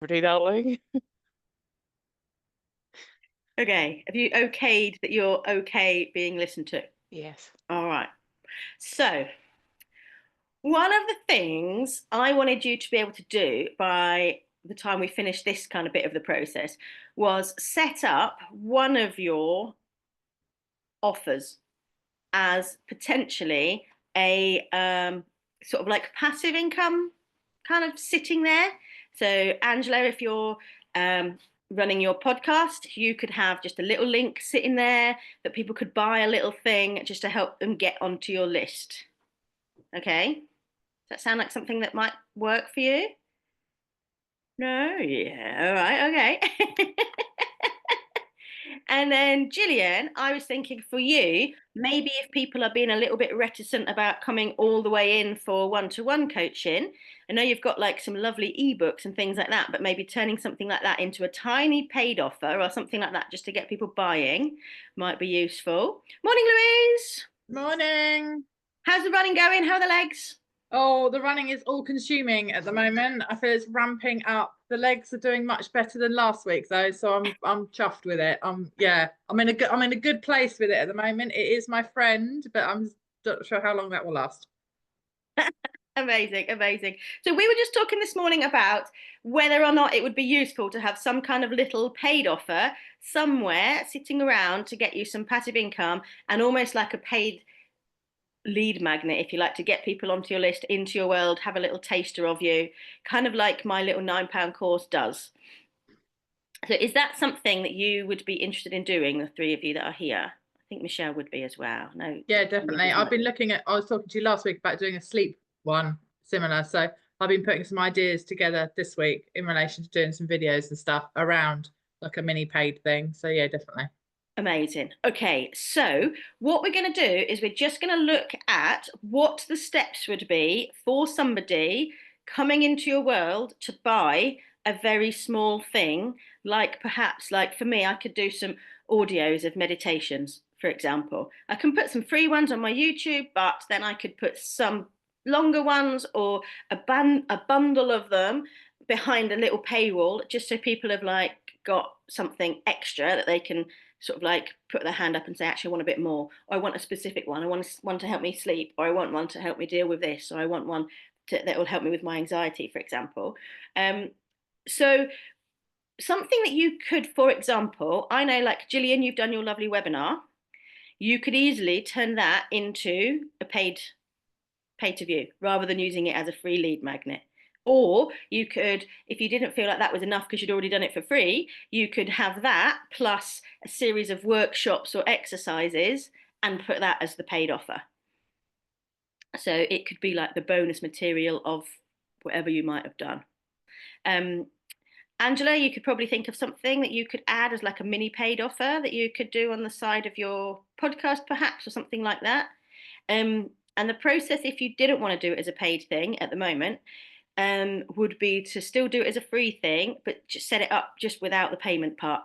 Ready, darling? Okay, have you okayed that you're okay being listened to? Yes. All right. So, one of the things I wanted you to be able to do by the time we finish this kind of bit of the process was set up one of your offers as potentially a sort of like passive income kind of sitting there. So, Angela, if you're running your podcast, you could have just a little link sitting there that people could buy a little thing just to help them get onto your list. Okay? Does that sound like something that might work for you? No? Yeah. All right. Okay. And then, Gillian, I was thinking for you, maybe if people are being a little bit reticent about coming all the way in for one-to-one coaching, I know you've got like some lovely ebooks and things like that, but maybe turning something like that into a tiny paid offer or something like that just to get people buying might be useful. Morning, Louise. Morning. How's the running going? How are the legs? Oh, the running is all consuming at the moment. I feel it's ramping up. The legs are doing much better than last week though, so I'm chuffed with it. I'm in a good place with it at the moment. It is my friend, but I'm not sure how long that will last. Amazing, amazing. So we were just talking this morning about whether or not it would be useful to have some kind of little paid offer somewhere sitting around to get you some passive income and almost like a paid lead magnet, if you like, to get people onto your list, into your world, have a little taster of you, kind of like my little £9 course does. So is that something that you would be interested in doing, the three of you that are here? I think Michelle would be as well. No. Yeah, definitely. I was talking to you last week about doing a sleep one similar. So I've been putting some ideas together this week in relation to doing some videos and stuff around like a mini paid thing. So yeah, definitely. Amazing. Okay, so what we're going to do is we're just going to look at what the steps would be for somebody coming into your world to buy a very small thing, like perhaps, like for me, I could do some audios of meditations, for example. I can put some free ones on my YouTube, but then I could put some longer ones or a bundle of them behind a little paywall, just so people have like got something extra that they can sort of like put their hand up and say, actually, I want a bit more. Or I want a specific one. I want one to help me sleep, or I want one to help me deal with this, or I want one that will help me with my anxiety, for example. So something that you could, for example, I know like Gillian, you've done your lovely webinar. You could easily turn that into a paid to view rather than using it as a free lead magnet. Or you could, if you didn't feel like that was enough because you'd already done it for free, you could have that plus a series of workshops or exercises and put that as the paid offer. So it could be like the bonus material of whatever you might have done. Angela, you could probably think of something that you could add as like a mini paid offer that you could do on the side of your podcast, perhaps, or something like that. And the process, if you didn't want to do it as a paid thing at the moment, would be to still do it as a free thing, but just set it up just without the payment part.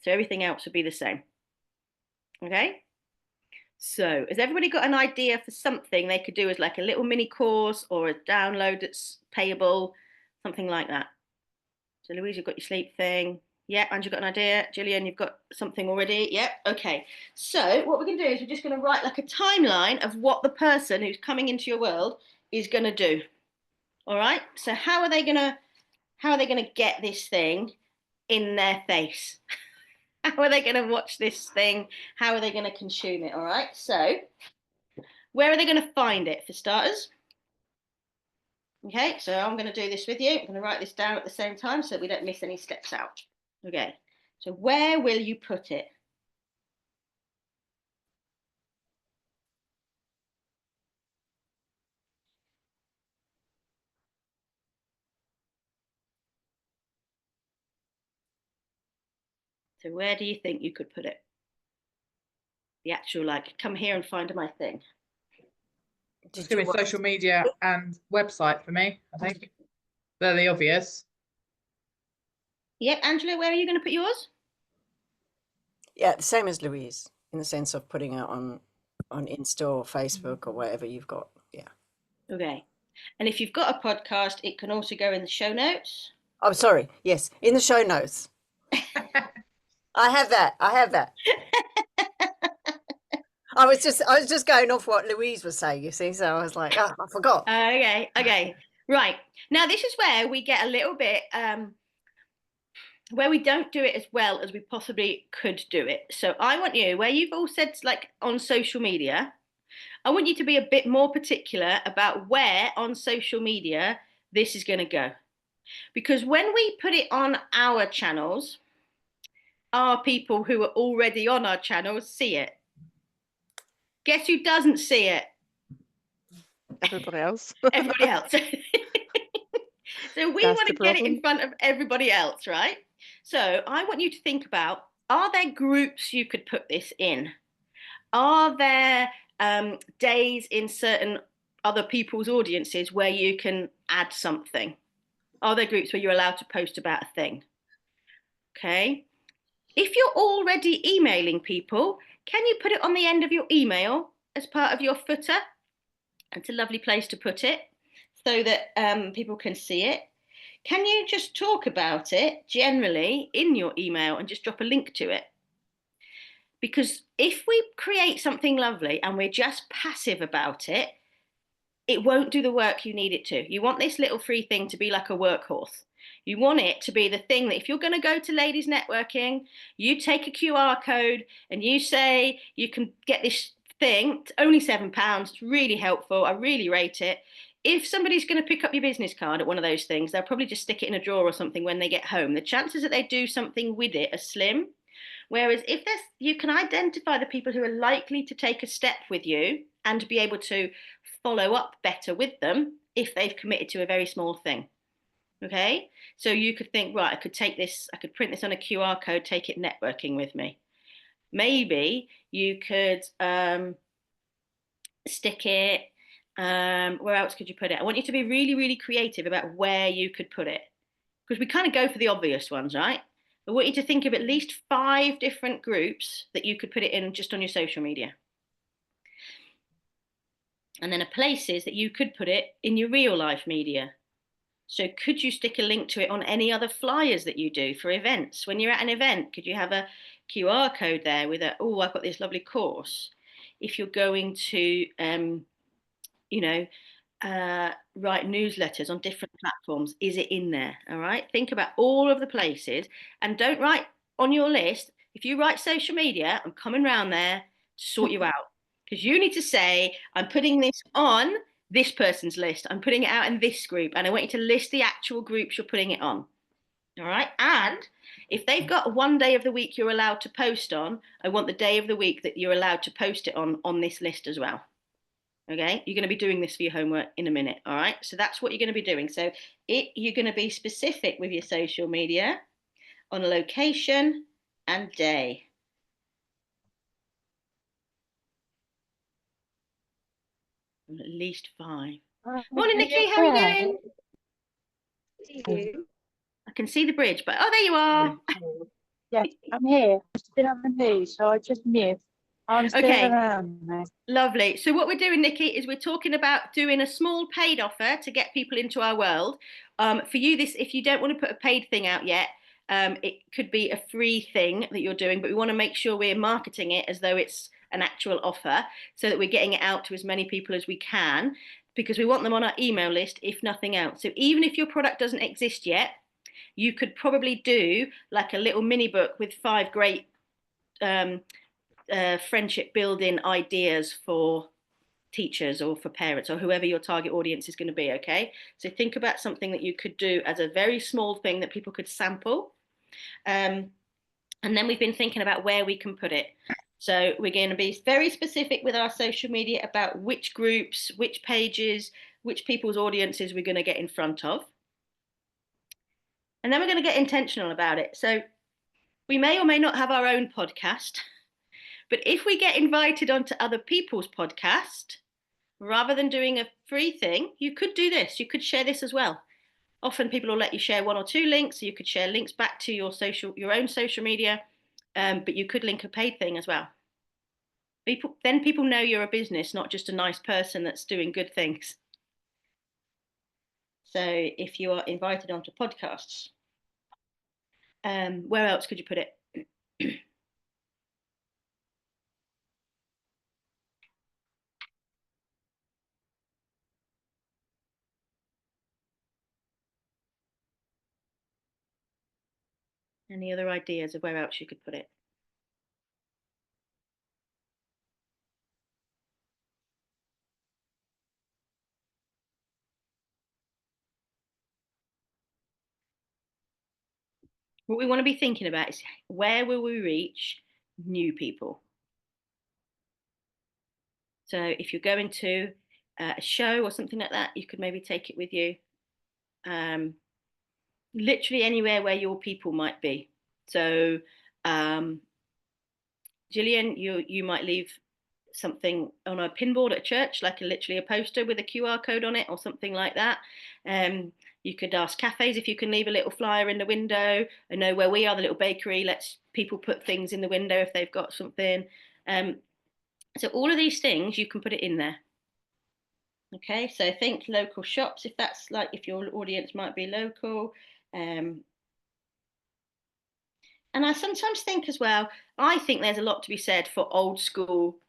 So everything else would be the same. Okay? So has everybody got an idea for something they could do as like a little mini course or a download that's payable, something like that? So Louise, you've got your sleep thing. Yep, and you've got an idea. Gillian, you've got something already. Yep, okay. So what we're going to do is we're just going to write like a timeline of what the person who's coming into your world is going to do. All right. So how are they going to get this thing in their face? How are they going to watch this thing? How are they going to consume it? All right. So where are they going to find it for starters? Okay, so I'm going to do this with you. I'm going to write this down at the same time so that we don't miss any steps out. Okay, so where will you put it? So where do you think you could put it? The actual, like, come here and find my thing. It's going to be social media and website for me, I think. They're the obvious. Yep, Angela, where are you going to put yours? Yeah, the same as Louise, in the sense of putting it on Insta or Facebook or whatever you've got. Yeah. Okay. And if you've got a podcast, it can also go in the show notes. Oh, sorry. Yes, in the show notes. I have that. I have that. I was just going off what Louise was saying, you see, so I was like, oh, I forgot. Okay. Right. Now, this is where we get a little bit, where we don't do it as well as we possibly could do it. So I want you, where you've all said like on social media, I want you to be a bit more particular about where on social media this is going to go. Because when we put it on our channels, our people who are already on our channels see it. Guess who doesn't see it? Everybody else. Everybody else. So we That's want the to get it in problem. front of everybody else, right? So I want you to think about, are there groups you could put this in? Are there days in certain other people's audiences where you can add something? Are there groups where you're allowed to post about a thing? Okay. If you're already emailing people, can you put it on the end of your email as part of your footer? It's a lovely place to put it so that people can see it. Can you just talk about it generally in your email and just drop a link to it? Because if we create something lovely and we're just passive about it, it won't do the work you need it to. You want this little free thing to be like a workhorse. You want it to be the thing that if you're going to go to ladies networking, you take a QR code and you say you can get this thing. It's only £7. It's really helpful. I really rate it. If somebody's going to pick up your business card at one of those things, they'll probably just stick it in a drawer or something when they get home. The chances that they do something with it are slim. Whereas if there's, you can identify the people who are likely to take a step with you and be able to follow up better with them if they've committed to a very small thing. Okay, so you could think, right, I could take this, I could print this on a QR code, take it networking with me. Maybe you could stick it, where else could you put it? I want you to be really, really creative about where you could put it, because we kind of go for the obvious ones, right? I want you to think of at least 5 different groups that you could put it in just on your social media. And then places that you could put it in your real life media. So could you stick a link to it on any other flyers that you do for events? When you're at an event, could you have a QR code there with oh, I've got this lovely course. If you're going to, you know, write newsletters on different platforms, is it in there? All right. Think about all of the places and don't write on your list. If you write social media, I'm coming round there to sort you out, because you need to say, I'm putting this on this person's list. I'm putting it out in this group. And I want you to list the actual groups you're putting it on. All right. And if they've got one day of the week you're allowed to post on, I want the day of the week that you're allowed to post it on this list as well. Okay, you're going to be doing this for your homework in a minute. All right, so that's what you're going to be doing. So you're going to be specific with your social media on location and day. At least 5. Morning, Nikki. How are you doing? I can see the bridge, but oh, there you are. Yes, I'm here. I'm still on the news, so I just mute. I'm still Okay. around there. Lovely. So what we're doing, Nikki, is we're talking about doing a small paid offer to get people into our world. For you, this, if you don't want to put a paid thing out yet, it could be a free thing that you're doing, but we want to make sure we're marketing it as though it's an actual offer so that we're getting it out to as many people as we can, because we want them on our email list, if nothing else. So even if your product doesn't exist yet, you could probably do like a little mini book with 5 great friendship building ideas for teachers or for parents or whoever your target audience is going to be. Okay, so think about something that you could do as a very small thing that people could sample, and then we've been thinking about where we can put it. So we're going to be very specific with our social media about which groups, which pages, which people's audiences we're going to get in front of, and then we're going to get intentional about it. So we may or may not have our own podcast, but if we get invited onto other people's podcast, rather than doing a free thing, you could do this. You could share this as well. Often people will let you share 1 or 2 links. So you could share links back to your own social media, but you could link a paid thing as well. Then people know you're a business, not just a nice person that's doing good things. So if you are invited onto podcasts, where else could you put it? Any other ideas of where else you could put it? What we want to be thinking about is where will we reach new people? So if you're going to a show or something like that, you could maybe take it with you. Literally anywhere where your people might be. So Gillian, you might leave something on a pinboard at church, like literally a poster with a QR code on it or something like that. You could ask cafes if you can leave a little flyer in the window. I know where we are, the little bakery, lets people put things in the window if they've got something. So all of these things, you can put it in there. Okay, so think local shops, if that's like, if your audience might be local. And I sometimes think as well, I think there's a lot to be said for old school,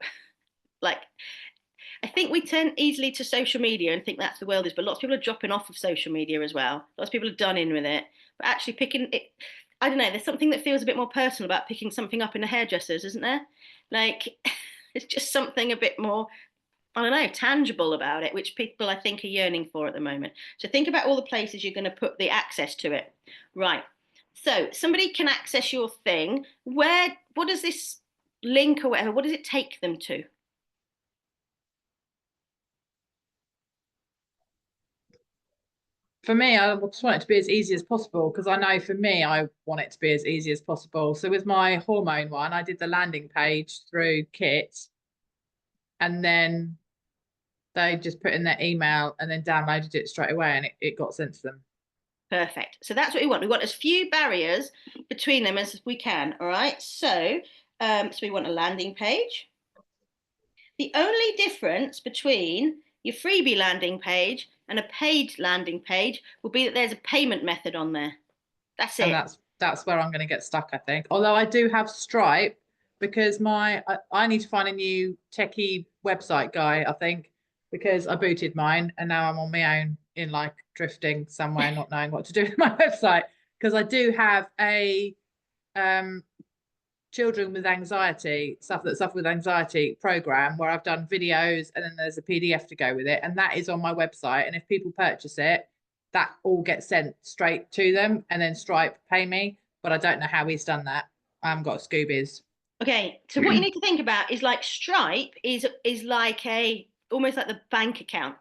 like, I think we turn easily to social media and think that's the world is, but lots of people are dropping off of social media as well. Lots of people are done in with it. But actually picking it, I don't know, there's something that feels a bit more personal about picking something up in the hairdressers, isn't there? Like, it's just something a bit more, I don't know, tangible about it, which people I think are yearning for at the moment. So think about all the places you're going to put the access to it. Right. So somebody can access your thing. What does this link or whatever, what does it take them to? For me, I just want it to be as easy as possible because I know for me, I want it to be as easy as possible. So with my hormone one, I did the landing page through Kit, and then they just put in their email and then downloaded it straight away, and it got sent to them. Perfect. So that's what we want. We want as few barriers between them as we can. All right. So we want a landing page. The only difference between your freebie landing page and a paid landing page will be that there's a payment method on there. That's it. And that's where I'm going to get stuck, I think. Although I do have Stripe because I need to find a new techie website guy, I think, because I booted mine and now I'm on my own in like drifting somewhere, not knowing what to do with my website. Because I do have a children with anxiety, stuff that suffer with anxiety program where I've done videos and then there's a PDF to go with it. And that is on my website. And if people purchase it, that all gets sent straight to them and then Stripe pay me. But I don't know how he's done that. I haven't got Scoobies. Okay, so what you need to think about is like Stripe is like almost like the bank account.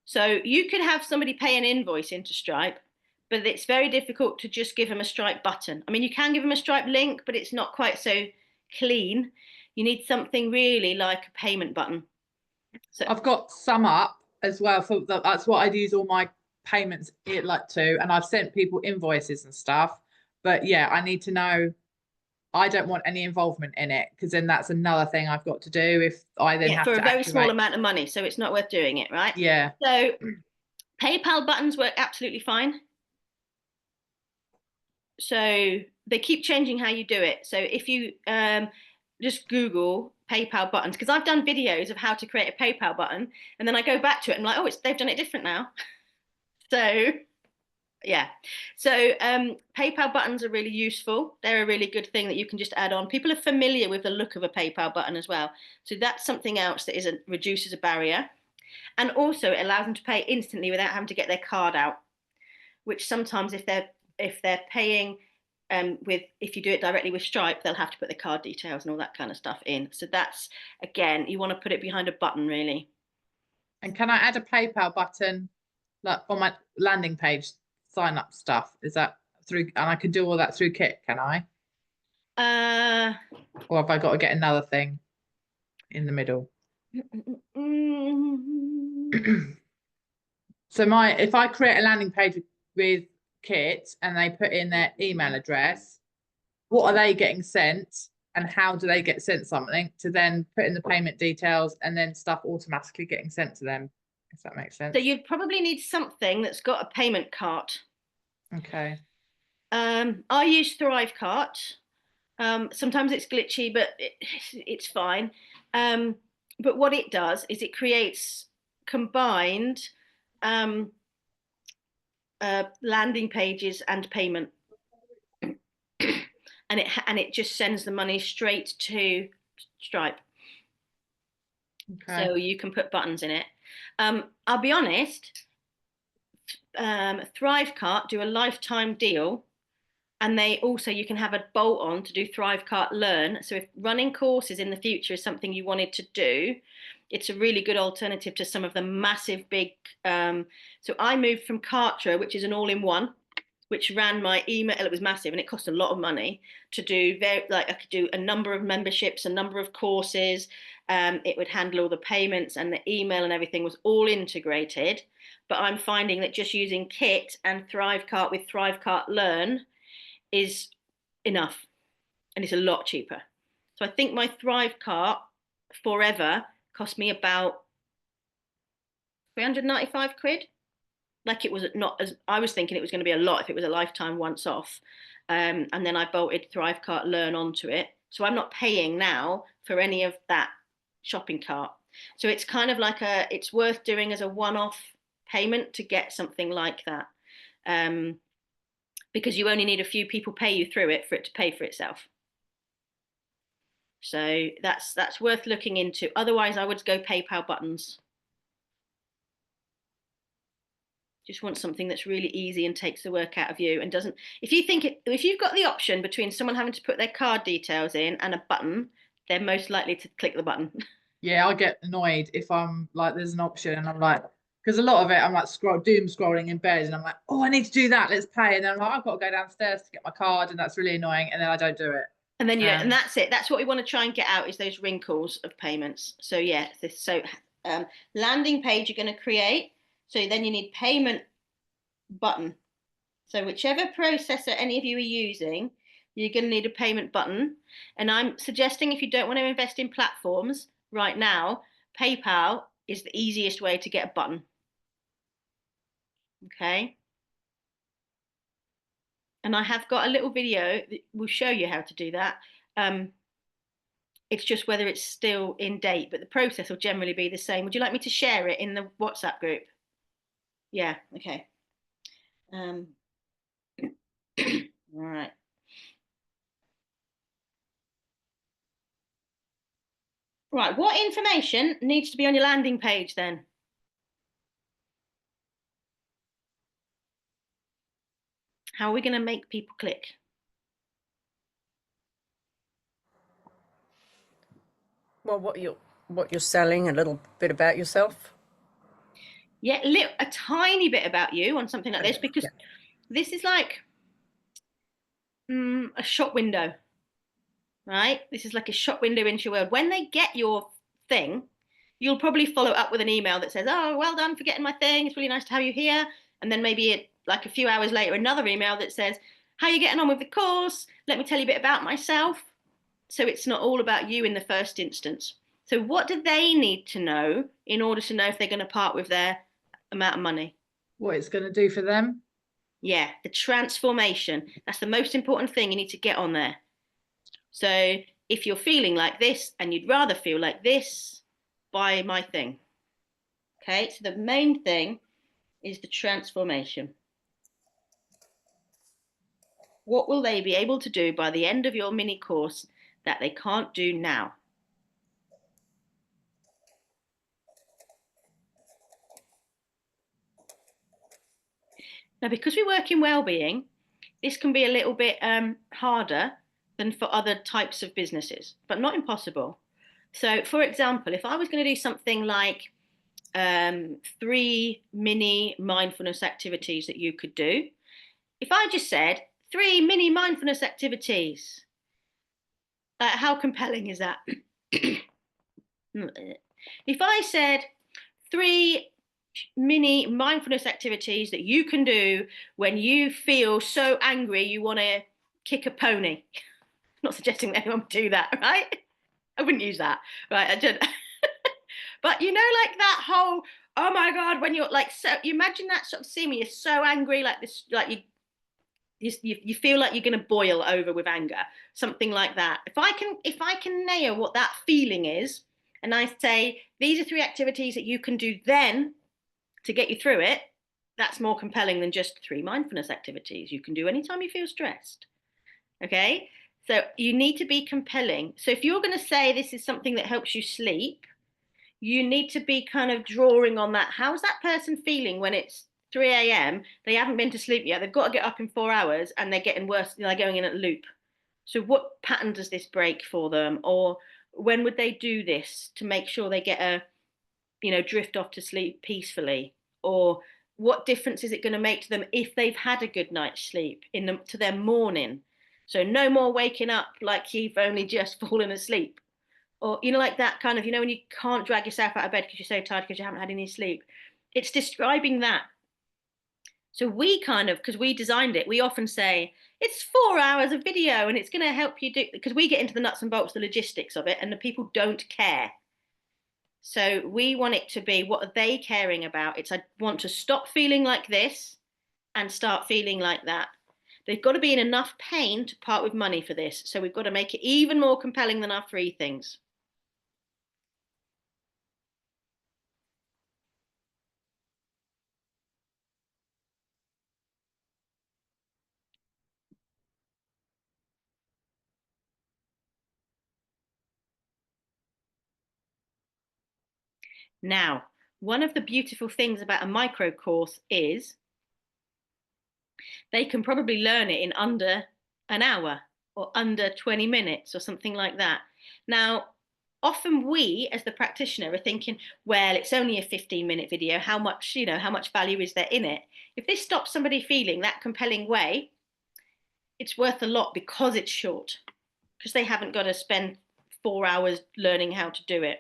So you could have somebody pay an invoice into Stripe, but it's very difficult to just give them a Stripe button. I mean, you can give them a Stripe link, but it's not quite so clean. You need something really like a payment button. So I've got Sum Up as well. So that's what I'd use all my payments like to, and I've sent people invoices and stuff. But yeah, I need to know. I don't want any involvement in it because then that's another thing I've got to do if I then have for to a very activate. small amount of money, so it's not worth doing it, right? Yeah. So PayPal buttons work absolutely fine. So they keep changing how you do it. So if you just Google PayPal buttons, because I've done videos of how to create a PayPal button, and then I go back to it and I'm like, oh, they've done it different now. So yeah, so PayPal buttons are really useful. They're a really good thing that you can just add on. People are familiar with the look of a PayPal button as well. So that's something else that reduces a barrier. And also it allows them to pay instantly without having to get their card out, which sometimes if they're paying if you do it directly with Stripe, they'll have to put the card details and all that kind of stuff in. So that's, again, you want to put it behind a button really. And can I add a PayPal button like on my landing page sign up stuff? Is that through, and I can do all that through Kit, can I? Or have I got to get another thing in the middle? So if I create a landing page with Kit and they put in their email address, what are they getting sent and how do they get sent something to then put in the payment details and then stuff automatically getting sent to them? if that makes sense. So you'd probably need something that's got a payment cart. Okay. I use Thrivecart. Sometimes it's glitchy, but it's fine. But what it does is it creates combined landing pages and payment, and it just sends the money straight to Stripe. Okay. So you can put buttons in it. I'll be honest, Thrivecart do a lifetime deal, and they also, you can have a bolt on to do Thrivecart Learn. So if running courses in the future is something you wanted to do, it's a really good alternative to some of the massive big. So I moved from Kartra, which is an all-in-one, which ran my email. It was massive and it cost a lot of money to do. Like I could do a number of memberships, a number of courses. It would handle all the payments, and the email and everything was all integrated. But I'm finding that just using Kit and Thrivecart with Thrivecart Learn is enough, and it's a lot cheaper. So I think my Thrivecart Forever cost me about 395 quid. Like, it was not as, I was thinking it was going to be a lot if it was a lifetime once off. And then I bolted Thrivecart Learn onto it. So I'm not paying now for any of that shopping cart. So it's kind of like it's worth doing as a one-off payment to get something like that. Because you only need a few people pay you through it for it to pay for itself. So that's worth looking into. Otherwise, I would go PayPal buttons. Just want something that's really easy and takes the work out of you and doesn't. If you've got the option between someone having to put their card details in and a button, they're most likely to click the button. Yeah, I get annoyed if I'm like, there's an option and I'm like, because a lot of it I'm like doom scrolling in bed and I'm like, oh, I need to do that, let's pay, and then I'm like, I've got to go downstairs to get my card, and that's really annoying, and then I don't do it. And then and that's it. That's what we want to try and get out, is those wrinkles of payments. So yeah, landing page you're going to create. So then you need payment button. So whichever processor any of you are using, you're going to need a payment button. And I'm suggesting, if you don't want to invest in platforms right now, PayPal is the easiest way to get a button. Okay. And I have got a little video that will show you how to do that. It's just whether it's still in date, but the process will generally be the same. Would you like me to share it in the WhatsApp group? Yeah, okay. All right. Right, what information needs to be on your landing page then? How are we going to make people click? Well, what you're selling, a little bit about yourself. Yeah, a tiny bit about you on something like this, because this is like a shop window, right? This is like a shop window into your world. When they get your thing, you'll probably follow up with an email that says, oh, well done for getting my thing. It's really nice to have you here. And then maybe like a few hours later, another email that says, how are you getting on with the course? Let me tell you a bit about myself. So it's not all about you in the first instance. So what do they need to know in order to know if they're going to part with their amount of money? What it's going to do for them? Yeah, the transformation. That's the most important thing you need to get on there. So if you're feeling like this and you'd rather feel like this, buy my thing. Okay, so the main thing is the transformation. What will they be able to do by the end of your mini course that they can't do now? Now, because we work in wellbeing, this can be a little bit harder than for other types of businesses, but not impossible. So, for example, if I was going to do something like 3 mini mindfulness activities that you could do, if I just said 3 mini mindfulness activities, how compelling is that? If I said 3 mini mindfulness activities that you can do when you feel so angry you want to kick a pony. I'm not suggesting that anyone would do that, right? I wouldn't use that, right? But you know, like that whole oh my God, when you're like, so you imagine that sort of scene where you're so angry, like this, like you feel like you're going to boil over with anger, something like that. If I can nail what that feeling is, and I say these are 3 activities that you can do then to get you through it, that's more compelling than just 3 mindfulness activities you can do anytime you feel stressed. Okay, so you need to be compelling. So if you're going to say this is something that helps you sleep, you need to be kind of drawing on that. How's that person feeling when it's 3 a.m.? They haven't been to sleep yet. They've got to get up in 4 hours and they're getting worse. They're going in a loop. So what pattern does this break for them? Or when would they do this to make sure they get a, drift off to sleep peacefully? Or what difference is it going to make to them if they've had a good night's sleep to their morning? So no more waking up like you've only just fallen asleep. Or, like that kind of, when you can't drag yourself out of bed because you're so tired because you haven't had any sleep. It's describing that. So we because we designed it, we often say, it's 4 hours of video and it's going to help you do, because we get into the nuts and bolts, the logistics of it, and the people don't care. So we want it to be, what are they caring about? It's, I want to stop feeling like this and start feeling like that. They've got to be in enough pain to part with money for this. So we've got to make it even more compelling than our 3 things. Now, one of the beautiful things about a micro course is they can probably learn it in under an hour or under 20 minutes or something like that. Now, often we as the practitioner are thinking, well, it's only a 15-minute video. How much value is there in it? If this stops somebody feeling that compelling way, it's worth a lot because it's short, because they haven't got to spend 4 hours learning how to do it.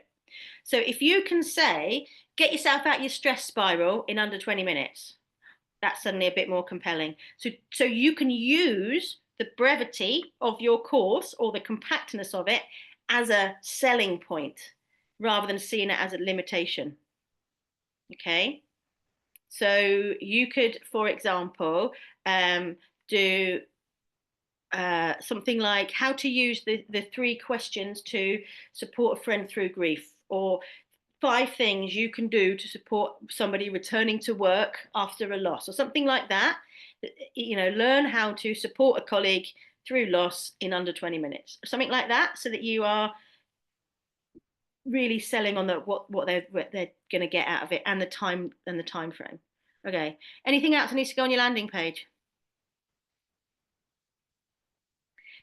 So if you can say, get yourself out your stress spiral in under 20 minutes, that's suddenly a bit more compelling. So you can use the brevity of your course or the compactness of it as a selling point rather than seeing it as a limitation. Okay. So you could, for example, do something like how to use the 3 questions to support a friend through grief, or 5 things you can do to support somebody returning to work after a loss, or something like that. Learn how to support a colleague through loss in under 20 minutes, or something like that, so that you are really selling on what they're going to get out of it and the time frame. Okay. Anything else that needs to go on your landing page?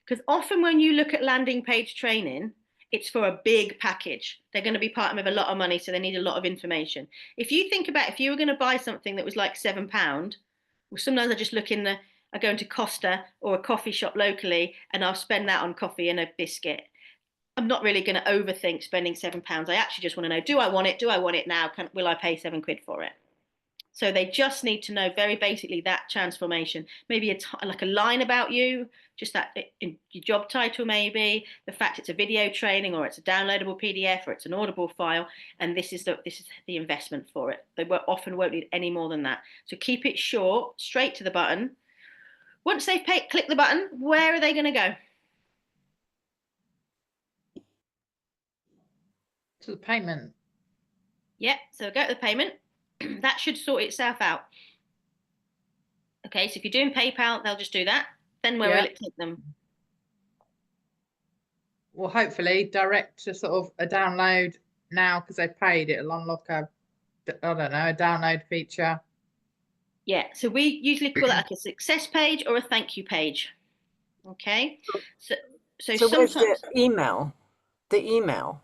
Because often when you look at landing page training, it's for a big package. They're going to be partnering with a lot of money, so they need a lot of information. If you think about if you were going to buy something that was like £7, well, sometimes I just I go into Costa or a coffee shop locally and I'll spend that on coffee and a biscuit. I'm not really going to overthink spending £7. I actually just want to know, do I want it? Do I want it now? Will I pay £7 for it? So they just need to know very basically that transformation, maybe like a line about you, just that in your job title, maybe the fact it's a video training, or it's a downloadable PDF, or it's an Audible file, and this is the investment for it. They often won't need any more than that. So keep it short, straight to the button. Once they've clicked the button, where are they going to go? To the payment. Yep. So go to the payment. That should sort itself out. Okay, so if you're doing PayPal, they'll just do that. Then where will it take them? Well, hopefully direct to sort of a download now, because they paid. It'll unlock a download feature. Yeah, so we usually call that like a success page or a thank you page. Okay, so where's sometimes the email? The email.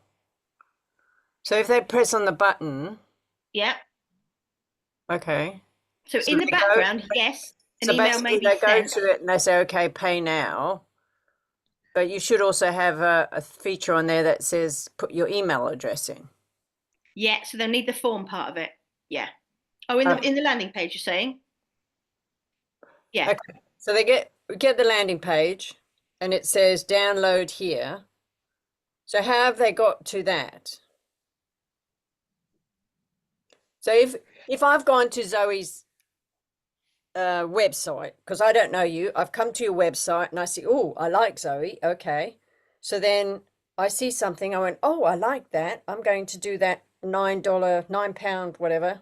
So if they press on the button, yeah. okay. So in the background, yes, an email may be they go sent. to it and they say, okay, pay now. But you should also have a feature on there that says put your email address in. Yeah, so they'll need the form part of it. Yeah. Oh, in the landing page, you're saying? Yeah. Okay. So they get the landing page and it says download here. So how have they got to that? So if I've gone to Zoe's website, because I don't know you, I've come to your website and I see, oh, I like Zoe. Okay. So then I see something, I went, oh, I like that. I'm going to do that £9, whatever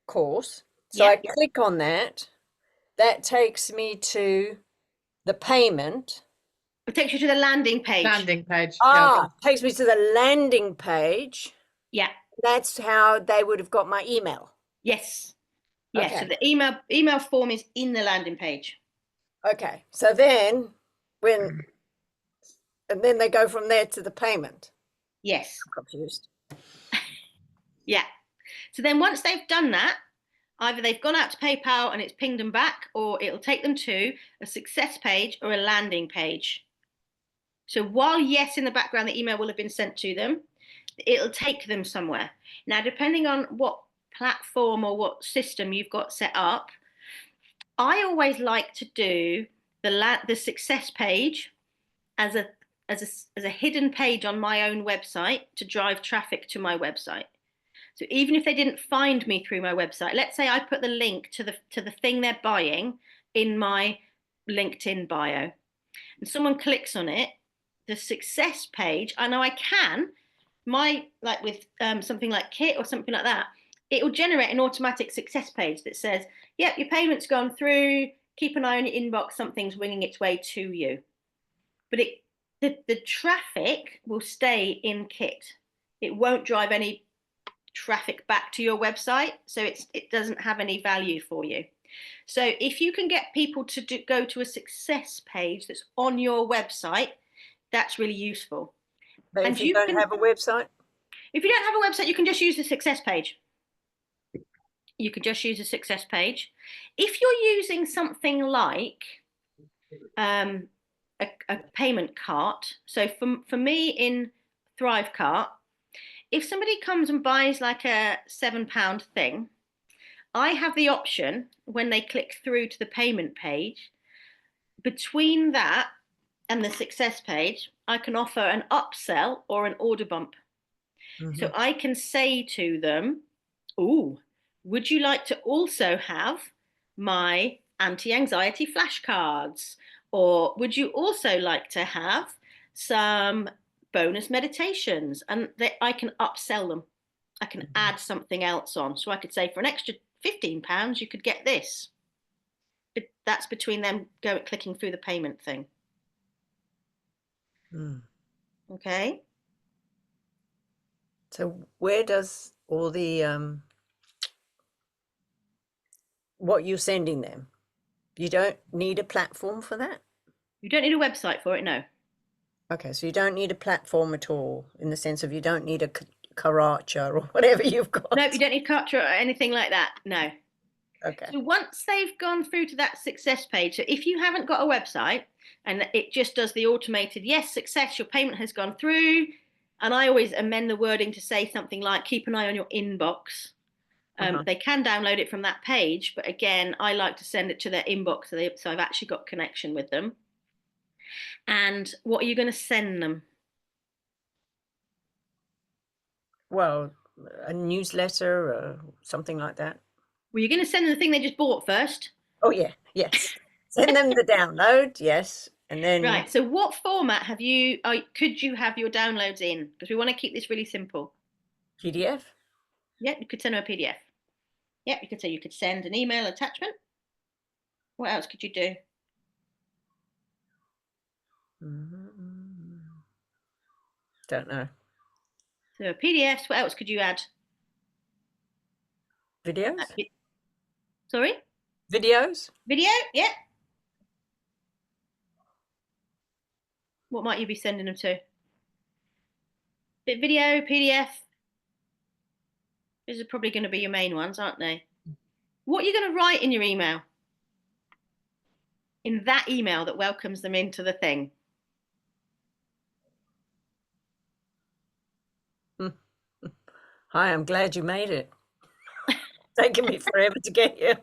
course. So I Yeah. click on that. That takes me to the payment. It takes you to the landing page. Landing page. Yeah. Takes me to the landing page. Yeah. That's how they would have got my email. Yes. Yes. Okay. So the email form is in the landing page. Okay. So then and then they go from there to the payment. Yes. I'm confused. Yeah. So then once they've done that, either they've gone out to PayPal and it's pinged them back, or it'll take them to a success page or a landing page. So while, yes, in the background, the email will have been sent to them, it'll take them somewhere. Now, depending on what platform or what system you've got set up, I always like to do the success page as a hidden page on my own website to drive traffic to my website. So even if they didn't find me through my website, let's say I put the link to the thing they're buying in my LinkedIn bio, and someone clicks on it, the success page, I know I can, like with something like Kit or something like that, it will generate an automatic success page that says, yep, your payment's gone through, keep an eye on your inbox, something's winging its way to you. But the traffic will stay in Kit. It won't drive any traffic back to your website, so it doesn't have any value for you. So if you can get people to go to a success page that's on your website, that's really useful. But And if you don't have a website? If you don't have a website, you can just use the success page. You can just use a success page. If you're using something like a payment cart, so for me in Thrivecart, if somebody comes and buys like a £7 thing, I have the option when they click through to the payment page, between that and the success page, I can offer an upsell or an order bump. Mm-hmm. So I can say to them, oh, would you like to also have my anti-anxiety flashcards? Or would you also like to have some bonus meditations? And I can upsell them. I can add something else on. So I could say for an extra £15, you could get this. But that's between them clicking through the payment thing. Mm. Okay. So where does all the what you're sending them? You don't need a platform for that? You don't need a website for it, no. Okay, so you don't need a platform at all, in the sense of you don't need a Karacha or whatever you've got. No, you don't need Kartra or anything like that, no. Okay. So once they've gone through to that success page, so if you haven't got a website and it just does the automated, yes, success, your payment has gone through, and I always amend the wording to say something like, keep an eye on your inbox. They can download it from that page, but again, I like to send it to their inbox so I've actually got connection with them. And what are you going to send them? Well, a newsletter or something like that. Well, you're going to send them the thing they just bought first. Oh, yeah, yes. Send them the download, yes. And then... Right, so what format could you have your downloads in? Because we want to keep this really simple. PDF? Yeah, you could send them a PDF. Yeah, you could send an email attachment. What else could you do? Don't know. So a PDF, what else could you add? Videos? Sorry? Videos? Video, yeah. What might you be sending them to? Video, PDF. These are probably going to be your main ones, aren't they? What are you going to write in your email? In that email that welcomes them into the thing? Hi, I'm glad you made it. Taking me forever to get here.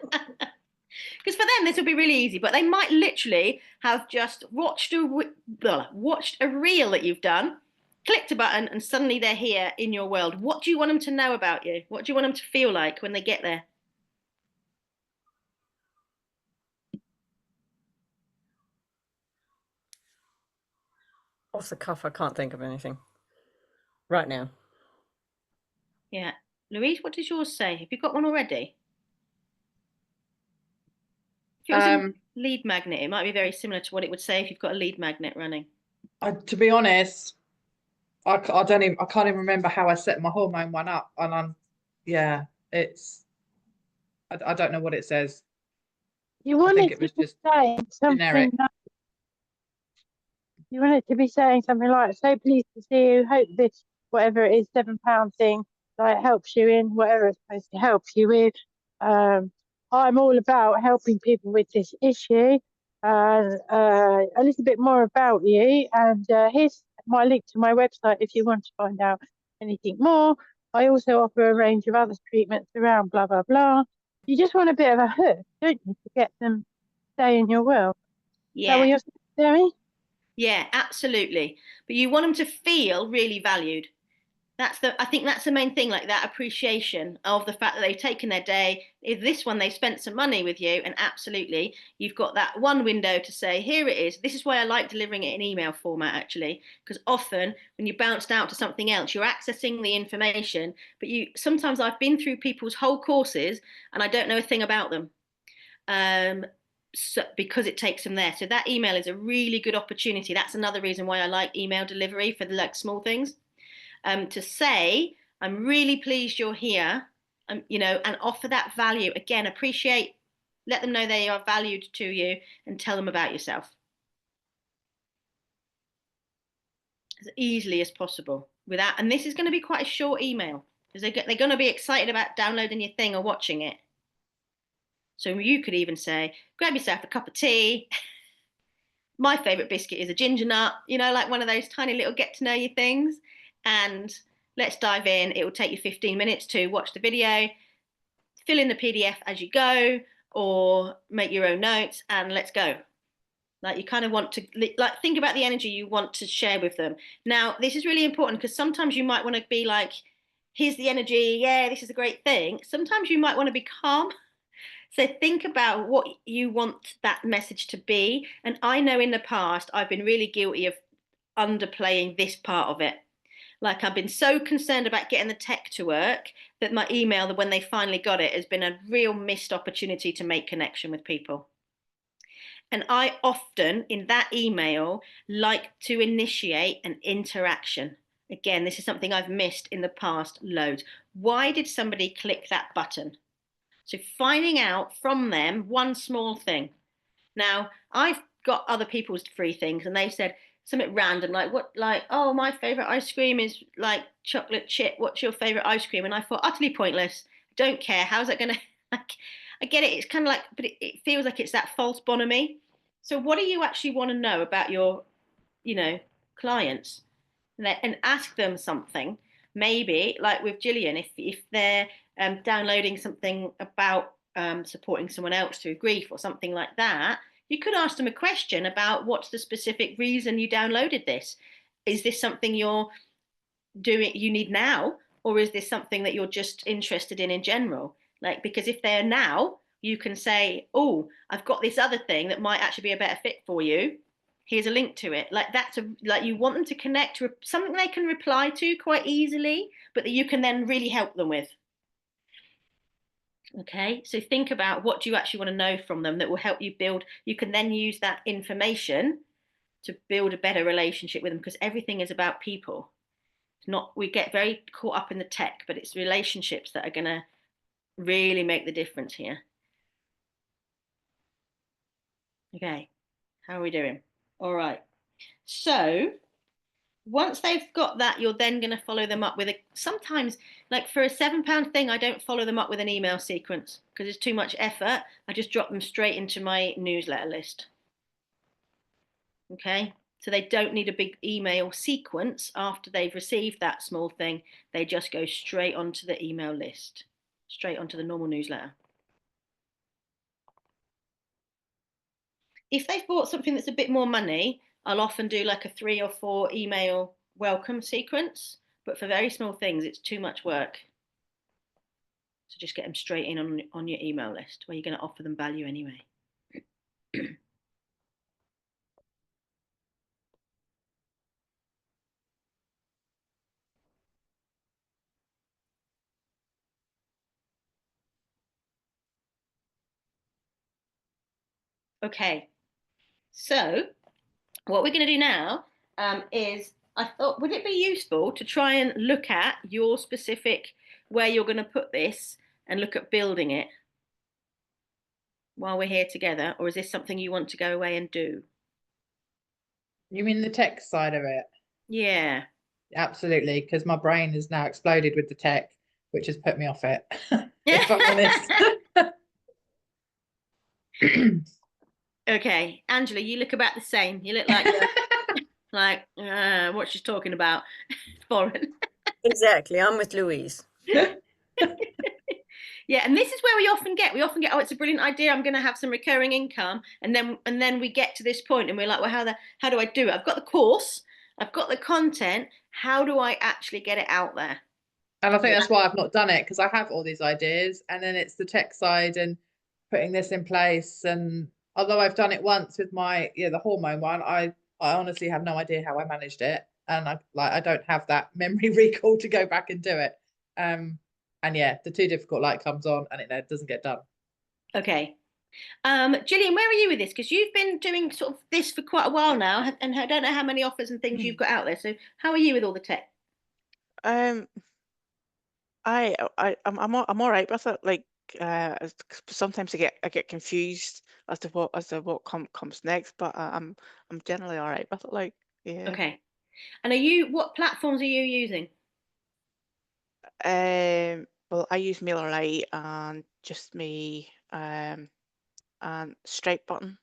Because for them, this will be really easy, but they might literally have just watched a reel that you've done, clicked a button and suddenly they're here in your world. What do you want them to know about you? What do you want them to feel like when they get there? Off the cuff, I can't think of anything right now. Yeah. Louise, what does yours say? Have you got one already? If it was a lead magnet, it might be very similar to what it would say if you've got a lead magnet running. To be honest, I can't even remember how I set my hormone one up, and yeah, I don't know what it says. You I want think it it to was be just saying something generic. you want it to be saying something like, so pleased to see you, hope this, whatever it is, £7 thing, like helps you in whatever it's supposed to help you with. I'm all about helping people with this issue. A little bit more about you, and here's my link to my website if you want to find out anything more. I also offer a range of other treatments around blah blah blah. You just want a bit of a hook, don't you, to get them to stay in your world? Is that what Yeah. you're saying, Jerry? Yeah, absolutely. But you want them to feel really valued. I think that's the main thing, like that appreciation of the fact that they've taken their day. If this one, they spent some money with you, and absolutely, you've got that one window to say, here it is. This is why I like delivering it in email format, actually, because often when you bounced out to something else, you're accessing the information, but sometimes I've been through people's whole courses and I don't know a thing about them. So, because it takes them there. So that email is a really good opportunity. That's another reason why I like email delivery for the like small things. To say, I'm really pleased you're here, and offer that value. Again, appreciate, let them know they are valued to you, and tell them about yourself as easily as possible. And this is going to be quite a short email because they're going to be excited about downloading your thing or watching it. So you could even say, grab yourself a cup of tea. My favorite biscuit is a ginger nut, like one of those tiny little get to know you things. And let's dive in. It will take you 15 minutes to watch the video, fill in the PDF as you go, or make your own notes, and let's go. Like, you kind of want to think about the energy you want to share with them. Now, this is really important because sometimes you might want to be like, here's the energy. Yeah, this is a great thing. Sometimes you might want to be calm. So think about what you want that message to be. And I know in the past, I've been really guilty of underplaying this part of it. Like, I've been so concerned about getting the tech to work that my email, when they finally got it, has been a real missed opportunity to make connection with people. And I often, in that email, like to initiate an interaction. Again, this is something I've missed in the past loads. Why did somebody click that button? So finding out from them one small thing. Now, I've got other people's free things, and they said something random, oh, my favorite ice cream is like chocolate chip. What's your favorite ice cream? And I thought, utterly pointless. Don't care. How's that going to, like, I get it. It's kind of like, but it feels like it's that false bonhomie. So what do you actually want to know about your, clients? And ask them something. Maybe, like with Gillian, if they're downloading something about supporting someone else through grief or something like that, you could ask them a question about what's the specific reason you downloaded this. Is this something you need now, or is this something that you're just interested in general? Like, because if they're now, you can say, oh, I've got this other thing that might actually be a better fit for you. Here's a link to it. Like, you want them to connect to something they can reply to quite easily, but that you can then really help them with. Okay, so think about what do you actually want to know from them that will help you build. You can then use that information to build a better relationship with them, because everything is about people. It's not, we get very caught up in the tech, but it's relationships that are going to really make the difference here. Okay, how are we doing? All right, so once they've got that, you're then going to follow them up with sometimes, like for a £7 thing, I don't follow them up with an email sequence because it's too much effort. I just drop them straight into my newsletter list. Okay, so they don't need a big email sequence after they've received that small thing. They just go straight onto the email list, straight onto the normal newsletter. If they've bought something that's a bit more money, I'll often do like a 3 or 4 email welcome sequence, but for very small things, it's too much work. So just get them straight in on your email list where you're going to offer them value anyway. Okay, so what we're going to do now is, I thought, would it be useful to try and look at your specific, where you're going to put this and look at building it while we're here together? Or is this something you want to go away and do? You mean the tech side of it? Yeah. Absolutely, because my brain has now exploded with the tech, which has put me off it, if I'm honest. Okay, Angela, you look about the same. You look like you're like what she's talking about. Foreign. Exactly. I'm with Louise. Yeah, and this is where we often get, oh, it's a brilliant idea, I'm going to have some recurring income, and then we get to this point and we're like, well, how do I do it? I've got the course, I've got the content, how do I actually get it out there? And I think that's why I've not done it, because I have all these ideas, and then it's the tech side and putting this in place. And although I've done it once with my the hormone one, I honestly have no idea how I managed it, and I don't have that memory recall to go back and do it. And yeah, the too difficult light comes on and it doesn't get done. Okay. Gillian, where are you with this? Because you've been doing sort of this for quite a while now, and I don't know how many offers and things you've got out there. So how are you with all the tech? I'm all right with it. Like sometimes I get confused as to what comes next, but I'm generally all right with it. Like, yeah. Okay. And what platforms are you using? Well, I use MailerLite and just me and Stripe button.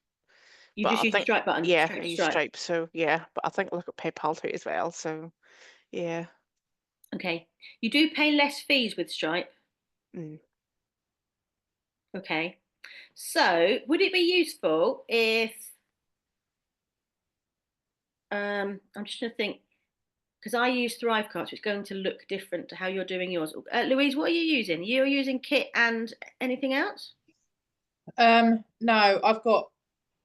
You But just I use a think, Stripe button? yeah, Stripe I to use Stripe. Stripe, so yeah. But I think I look at PayPal too as well. So yeah. Okay. You do pay less fees with Stripe? Mm. Okay. So would it be useful if I'm just going to think, because I use Thrivecart, so it's going to look different to how you're doing yours. Louise, what are you using? You're using Kit and anything else? No, I've got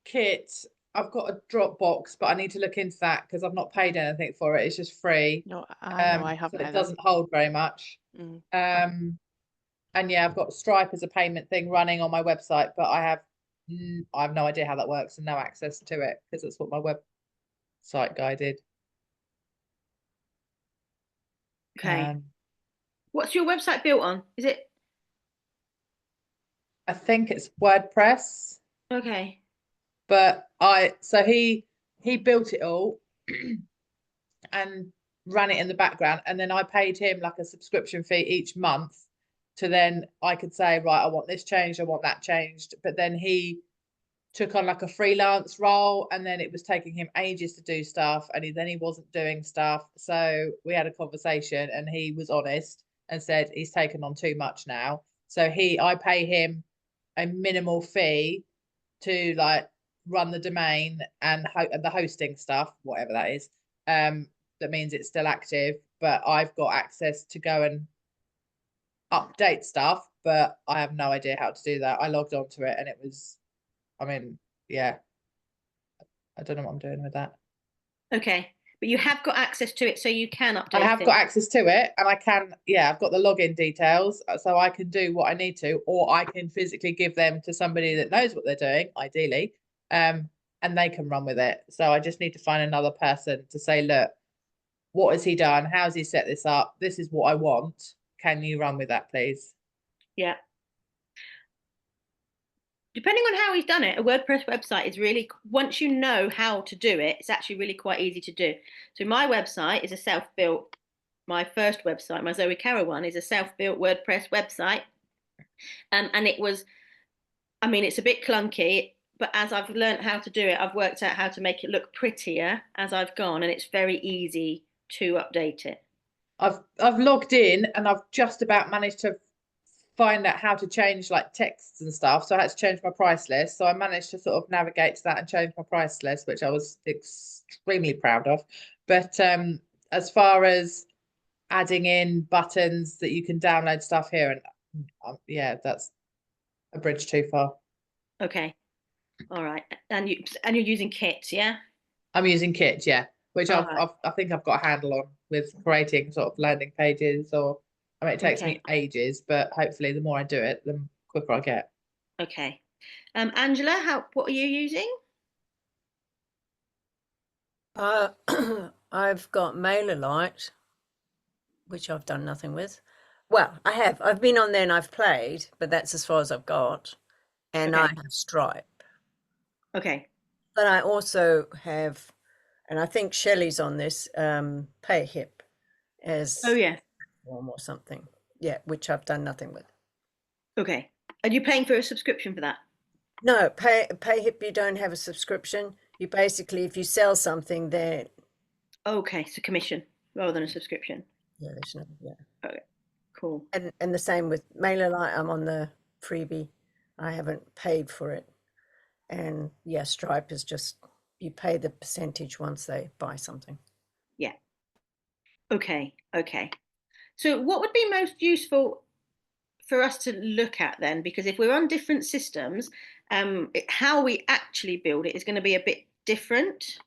Kit. I've got a Dropbox, but I need to look into that because I've not paid anything for it. It's just free. No, I know I So haven't it either. doesn't hold very much. Mm. And yeah, I've got Stripe as a payment thing running on my website, but I have no idea how that works and no access to it because that's what my website guy did. Okay. What's your website built on? Is it? I think it's WordPress. Okay. But he built it all and ran it in the background, and then I paid him like a subscription fee each month to then I could say, right, I want this changed, I want that changed. But then he took on like a freelance role, and then it was taking him ages to do stuff, and then he wasn't doing stuff. So we had a conversation and he was honest and said he's taken on too much now. So I pay him a minimal fee to like run the domain and the hosting stuff, whatever that is. That means it's still active, but I've got access to go and update stuff, but I have no idea how to do that. I logged onto it and it was, I mean, yeah, I don't know what I'm doing with that. Okay. But you have got access to it, so you can update I have it. got access to it, and I can, yeah, I've got the login details, so I can do what I need to, or I can physically give them to somebody that knows what they're doing, ideally, and they can run with it. So I just need to find another person to say, look, what has he done? How's he set this up? This is what I want. Can you run with that, please? Yeah. Depending on how he's done it, a WordPress website is really, once you know how to do it, it's actually really quite easy to do. So my website is a self-built, my first website, my Zoe Carroll one, is a self-built WordPress website. And it was, I mean, it's a bit clunky, but as I've learned how to do it, I've worked out how to make it look prettier as I've gone, and it's very easy to update it. I've logged in and I've just about managed to find out how to change like texts and stuff. So I had to change my price list. So I managed to sort of navigate to that and change my price list, which I was extremely proud of. But as far as adding in buttons that you can download stuff here, and yeah, that's a bridge too far. Okay. All right. And you're using kits, yeah? I'm using Kit, yeah, which All right. I think I've got a handle on with creating sort of landing pages, or I mean, it takes Okay. me ages, but hopefully the more I do it, the quicker I get. Okay. Angela, what are you using? I've got MailerLite, which I've done nothing with. Well, I have. I've been on there and I've played, but that's as far as I've got. And I Okay. have Stripe. Okay. But I also have, and I think Shelley's on this, PayHip as Oh yeah. form or something. Yeah, which I've done nothing with. Okay. Are you paying for a subscription for that? No, PayHip, you don't have a subscription. You basically, if you sell something, then Okay, so commission rather than a subscription. yeah, there's no, yeah. Okay. Cool. And the same with MailerLite. I'm on the freebie. I haven't paid for it. And yeah, Stripe is just you pay the percentage once they buy something. Yeah. Okay. Okay. So what would be most useful for us to look at then? Because if we're on different systems, how we actually build it is going to be a bit different.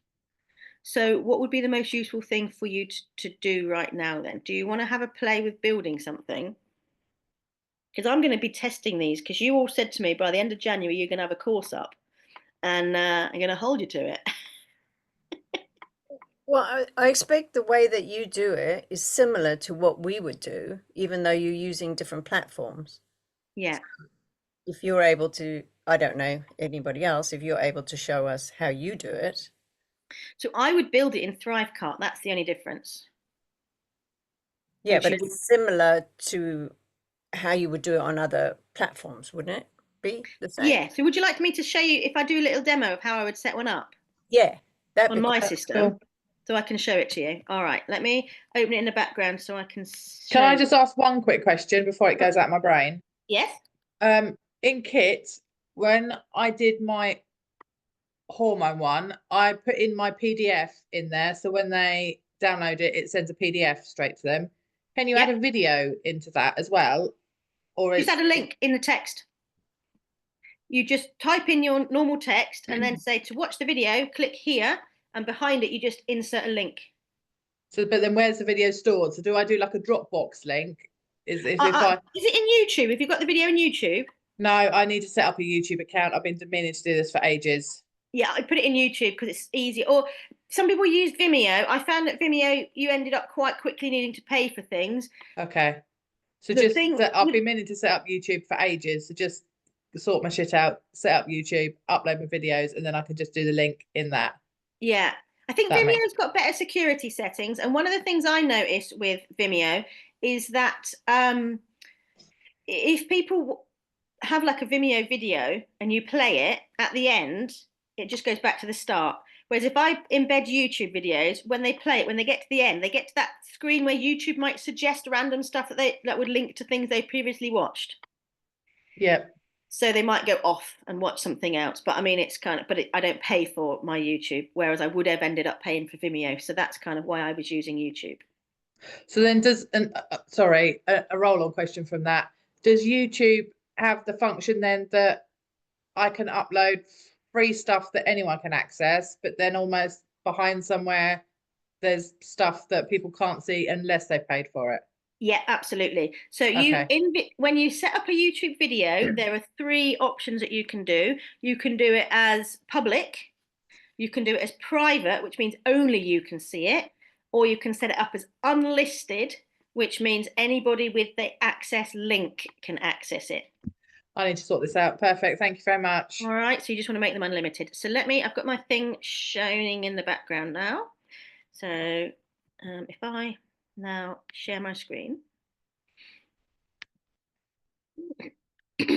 So what would be the most useful thing for you to do right now then? Do you want to have a play with building something? Because I'm going to be testing these, because you all said to me by the end of January you're going to have a course up, and I'm going to hold you to it. Well, I expect the way that you do it is similar to what we would do, even though you're using different platforms. Yeah. If you're able to, I don't know anybody else, if you're able to show us how you do it. So I would build it in Thrivecart. That's the only difference. Yeah, Which but you would, it's similar to how you would do it on other platforms, wouldn't it be the same? yeah. So would you like me to show you if I do a little demo of how I would set one up Yeah, that'd on be my great. system? Cool. So I can show it to you. All right. Let me open it in the background so I can Can I show. just ask one quick question before it goes out my brain? Yes. In Kit, when I did my hormone one, I put in my PDF in there, so when they download it, it sends a PDF straight to them. Can you add Yep. a video into that as well, or Just add a link in the text. You just type in your normal text and then say to watch the video, click here, and behind it you just insert a link. So, but then where's the video stored? So do I do like a Dropbox link? Is it in YouTube? Have you got the video in YouTube? No, I need to set up a YouTube account. I've been meaning to do this for ages. Yeah, I put it in YouTube because it's easy. Or some people use Vimeo. I found that Vimeo, you ended up quite quickly needing to pay for things. Okay. So The I've been meaning to set up YouTube for ages. So just sort my shit out, set up YouTube, upload my videos, and then I can just do the link in that. Yeah. I think That Vimeo's got better security settings. And one of the things I noticed with Vimeo is that if people have like a Vimeo video and you play it at the end, it just goes back to the start. Whereas if I embed YouTube videos, when they play it, when they get to the end, they get to that screen where YouTube might suggest random stuff that would link to things they previously watched. Yeah. So they might go off and watch something else. But I mean, it's kind of, I don't pay for my YouTube, whereas I would have ended up paying for Vimeo. So that's kind of why I was using YouTube. So then sorry, a roll-on question from that. Does YouTube have the function then that I can upload free stuff that anyone can access, but then almost behind somewhere there's stuff that people can't see unless they paid for it? Yeah, absolutely. So when you set up a YouTube video, there are 3 options that you can do. You can do it as public, you can do it as private, which means only you can see it, or you can set it up as unlisted, which means anybody with the access link can access it. I need to sort this out. Perfect. Thank you very much. All right, so you just want to make them unlimited. So I've got my thing showing in the background now. So if I now share my screen. So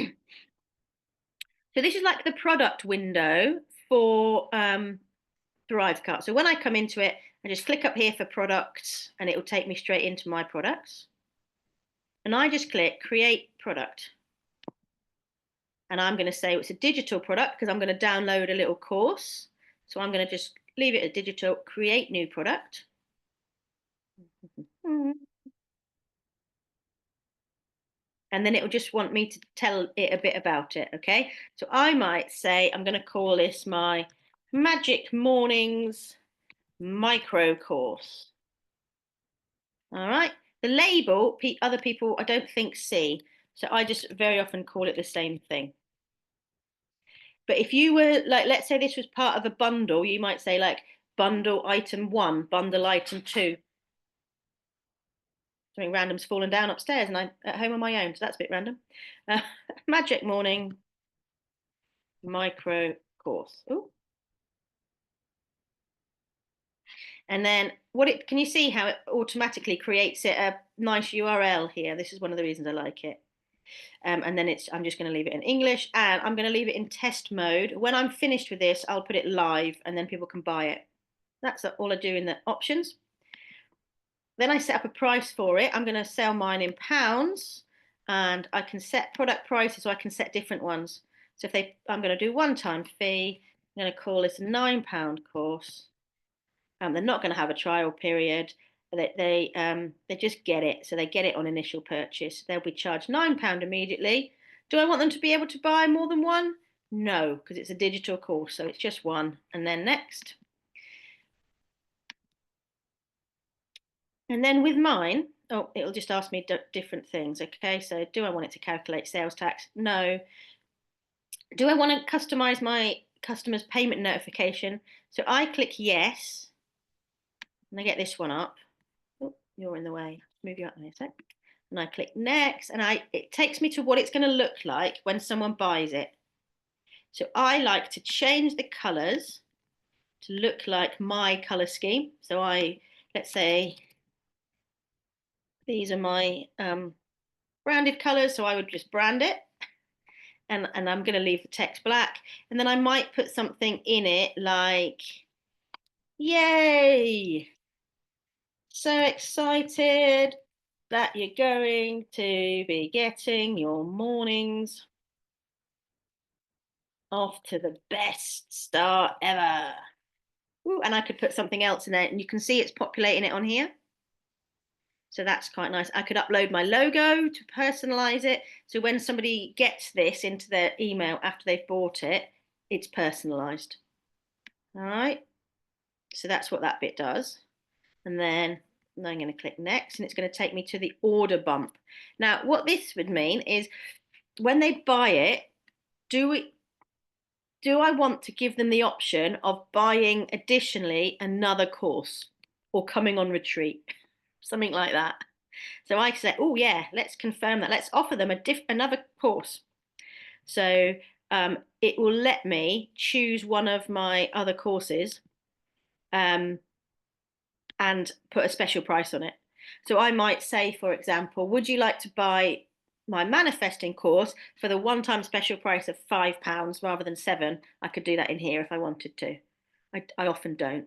this is like the product window for Thrivecart. So when I come into it, I just click up here for products and it will take me straight into my products. And I just click create product. And I'm going to say it's a digital product because I'm going to download a little course. So I'm going to just leave it as digital, create new product. And then it will just want me to tell it a bit about it, okay? So I might say, I'm going to call this my Magic Mornings micro course. All right. The label, other people I don't think see. So I just very often call it the same thing. But if you were like, let's say this was part of a bundle, you might say like bundle item 1, bundle item 2. Something random's fallen down upstairs and I'm at home on my own. So that's a bit random. Magic Morning micro course. Ooh. And then can you see how it automatically creates it a nice URL here? This is one of the reasons I like it. And then I'm just going to leave it in English and I'm going to leave it in test mode. When I'm finished with this, I'll put it live and then people can buy it. That's all I do in the options. Then I set up a price for it. I'm going to sell mine in pounds and I can set product prices, so I can set different ones. So I'm going to do one-time fee. I'm going to call this a £9 course. They're not going to have a trial period. They just get it. So they get it on initial purchase. They'll be charged £9 immediately. Do I want them to be able to buy more than one? No, because it's a digital course. So it's just one. And then next. And then with mine, it'll just ask me different things. Okay, so do I want it to calculate sales tax? No. Do I want to customize my customer's payment notification? So I click yes. And I get this one up. Oh, you're in the way. Move you out there a sec. And I click next, and it takes me to what it's going to look like when someone buys it. So I like to change the colors to look like my color scheme. So let's say these are my branded colors. So I would just brand it, and I'm going to leave the text black. And then I might put something in it like, yay! So excited that you're going to be getting your mornings off to the best start ever. Ooh, and I could put something else in there and you can see it's populating it on here. So that's quite nice. I could upload my logo to personalize it. So when somebody gets this into their email after they've bought it, it's personalized. All right. So that's what that bit does. And then I'm going to click next and it's going to take me to the order bump. Now, what this would mean is when they buy it, do I want to give them the option of buying additionally another course or coming on retreat, something like that. So I say, oh yeah, let's confirm that. Let's offer them another course. So it will let me choose one of my other courses and put a special price on it. So I might say, for example, would you like to buy my manifesting course for the one-time special price of £5 rather than £7? I could do that in here if I wanted to. I often don't.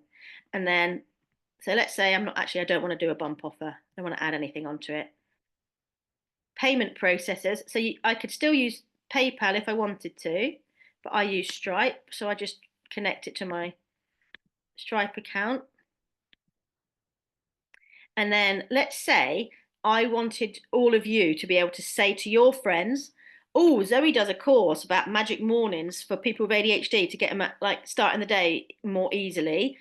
And then, so let's say I don't want to do a bump offer. I don't want to add anything onto it. Payment processors. So I could still use PayPal if I wanted to, but I use Stripe. So I just connect it to my Stripe account. And then let's say I wanted all of you to be able to say to your friends, oh, Zoe does a course about magic mornings for people with ADHD to get them starting the day more easily.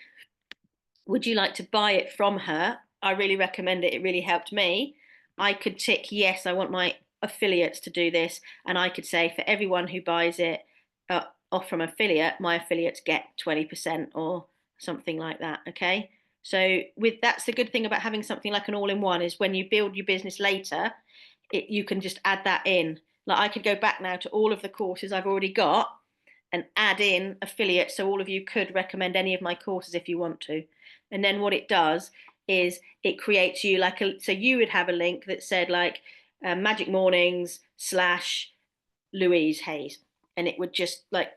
Would you like to buy it from her? I really recommend it. It really helped me. I could tick yes, I want my affiliates to do this. And I could say for everyone who buys it off from affiliate, my affiliates get 20% or something like that. Okay. So that's the good thing about having something like an all-in-one is when you build your business later, you can just add that in. Like I could go back now to all of the courses I've already got and add in affiliates so all of you could recommend any of my courses if you want to. And then what it does is it creates you so you would have a link that said like Magic Mornings / Louise Hayes, and it would just like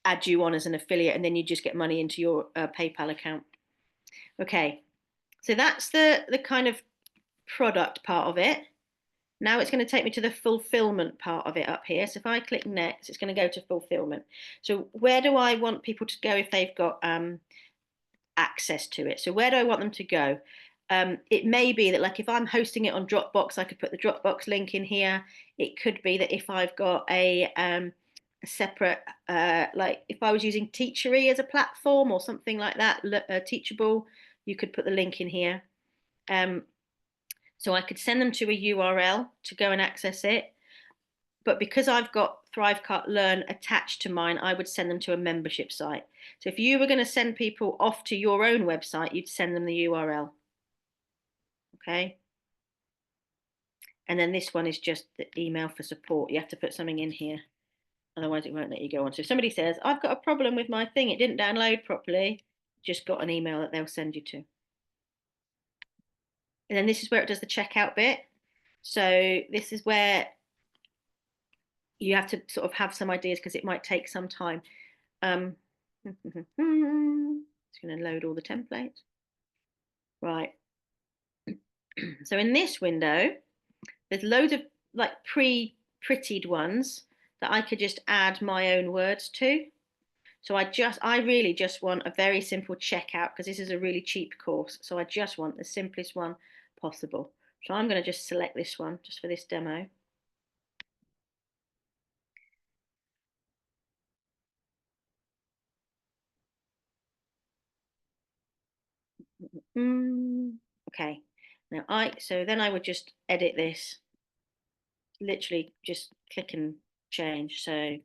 add you on as an affiliate and then you just get money into your PayPal account. Okay, so that's the kind of product part of it. Now it's going to take me to the fulfillment part of it up here. So if I click next, it's going to go to fulfillment. So where do I want people to go if they've got access to it? So where do I want them to go? It may be that, like, if I'm hosting it on Dropbox, I could put the Dropbox link in here. It could be that if I've got a separate, like if I was using Teachery as a platform or something like that, Teachable, you could put the link in here. So I could send them to a URL to go and access it. But because I've got Thrivecart Learn attached to mine, I would send them to a membership site. So if you were going to send people off to your own website, you'd send them the URL. Okay. And then this one is just the email for support. You have to put something in here. Otherwise, it won't let you go on. So if somebody says, I've got a problem with my thing, it didn't download properly, just got an email that they'll send you to. And then this is where it does the checkout bit. So this is where you have to sort of have some ideas because it might take some time. It's going to load all the templates. Right. So in this window, there's loads of like pre-prettied ones that I could just add my own words to. So I really just want a very simple checkout because this is a really cheap course. So I just want the simplest one possible. So I'm going to just select this one just for this demo. Okay. Now so then I would just edit this. Literally just click and change. So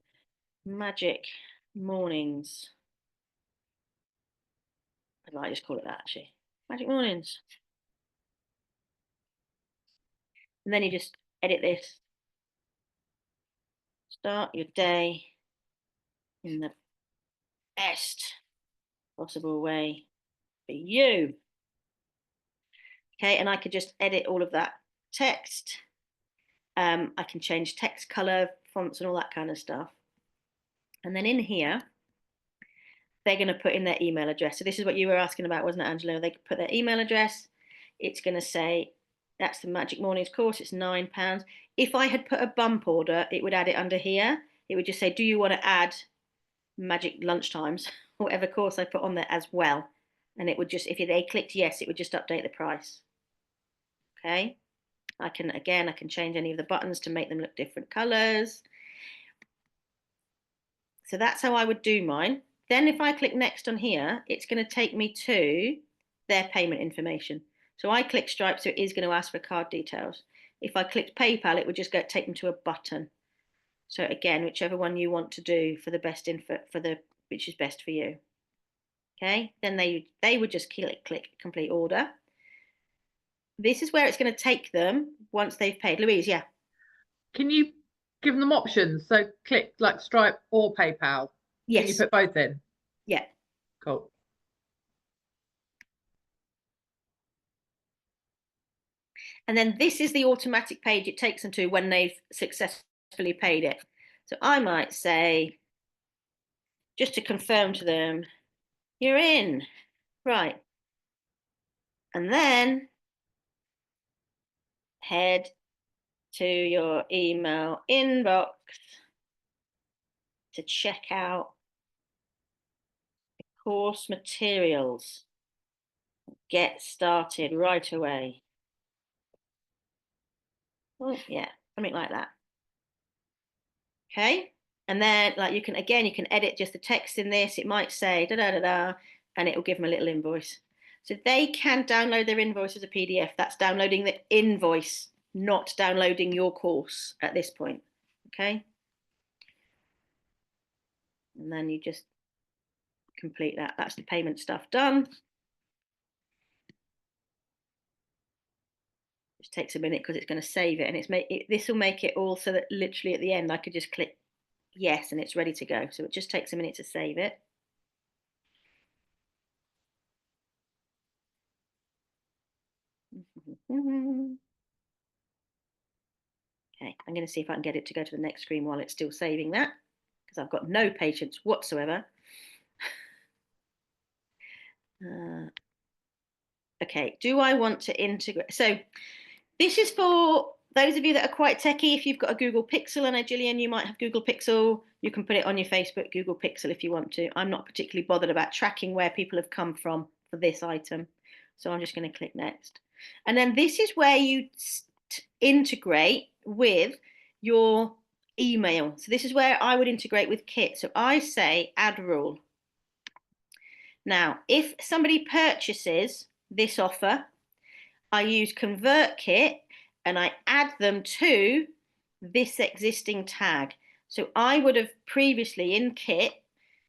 Magic Mornings. I might just call it that actually. Magic Mornings. And then you just edit this. Start your day in the best possible way for you. Okay, and I could just edit all of that text. I can change text color, fonts, and all that kind of stuff. And then in here, they're going to put in their email address. So this is what you were asking about, wasn't it, Angela? They could put their email address. It's going to say, that's the Magic Mornings course. It's £9. If I had put a bump order, it would add it under here. It would just say, do you want to add Magic Lunchtimes, whatever course I put on there as well? And it would just, if they clicked yes, it would just update the price. Okay. I can change any of the buttons to make them look different colors. So that's how I would do mine. Then if I click next on here, it's going to take me to their payment information. So I click Stripe, so it is going to ask for card details. If I clicked PayPal, it would just take them to a button. So again, whichever one you want to do for the best info, which is best for you. Okay, then they would just click complete order. This is where it's going to take them once they've paid. Louise, yeah. Can you give them options? So click like Stripe or PayPal. Yes. Can you put both in? Yeah. Cool. And then this is the automatic page it takes them to when they've successfully paid it. So I might say, just to confirm to them, you're in. Right. And then head to your email inbox to check out the course materials. Get started right away. Oh, yeah, something like that. Okay. And then like you can edit just the text in this. It might say da da da da, and it will give them a little invoice. So they can download their invoice as a PDF. That's downloading the invoice, not downloading your course at this point. Okay. And then you just complete that. That's the payment stuff done. It takes a minute because it's going to save it, and this will make it all so that literally at the end I could just click yes and it's ready to go. So it just takes a minute to save it. Okay, I'm going to see if I can get it to go to the next screen while it's still saving that, because I've got no patience whatsoever. Okay, do I want to integrate? So this is for those of you that are quite techie. If you've got a Google Pixel, and Gillian, you might have Google Pixel, you can put it on your Facebook Google Pixel if you want to. I'm not particularly bothered about tracking where people have come from for this item. So I'm just going to click next. And then this is where you integrate with your email. So this is where I would integrate with Kit. So I say add rule. Now, if somebody purchases this offer, I use ConvertKit and I add them to this existing tag. So I would have previously in Kit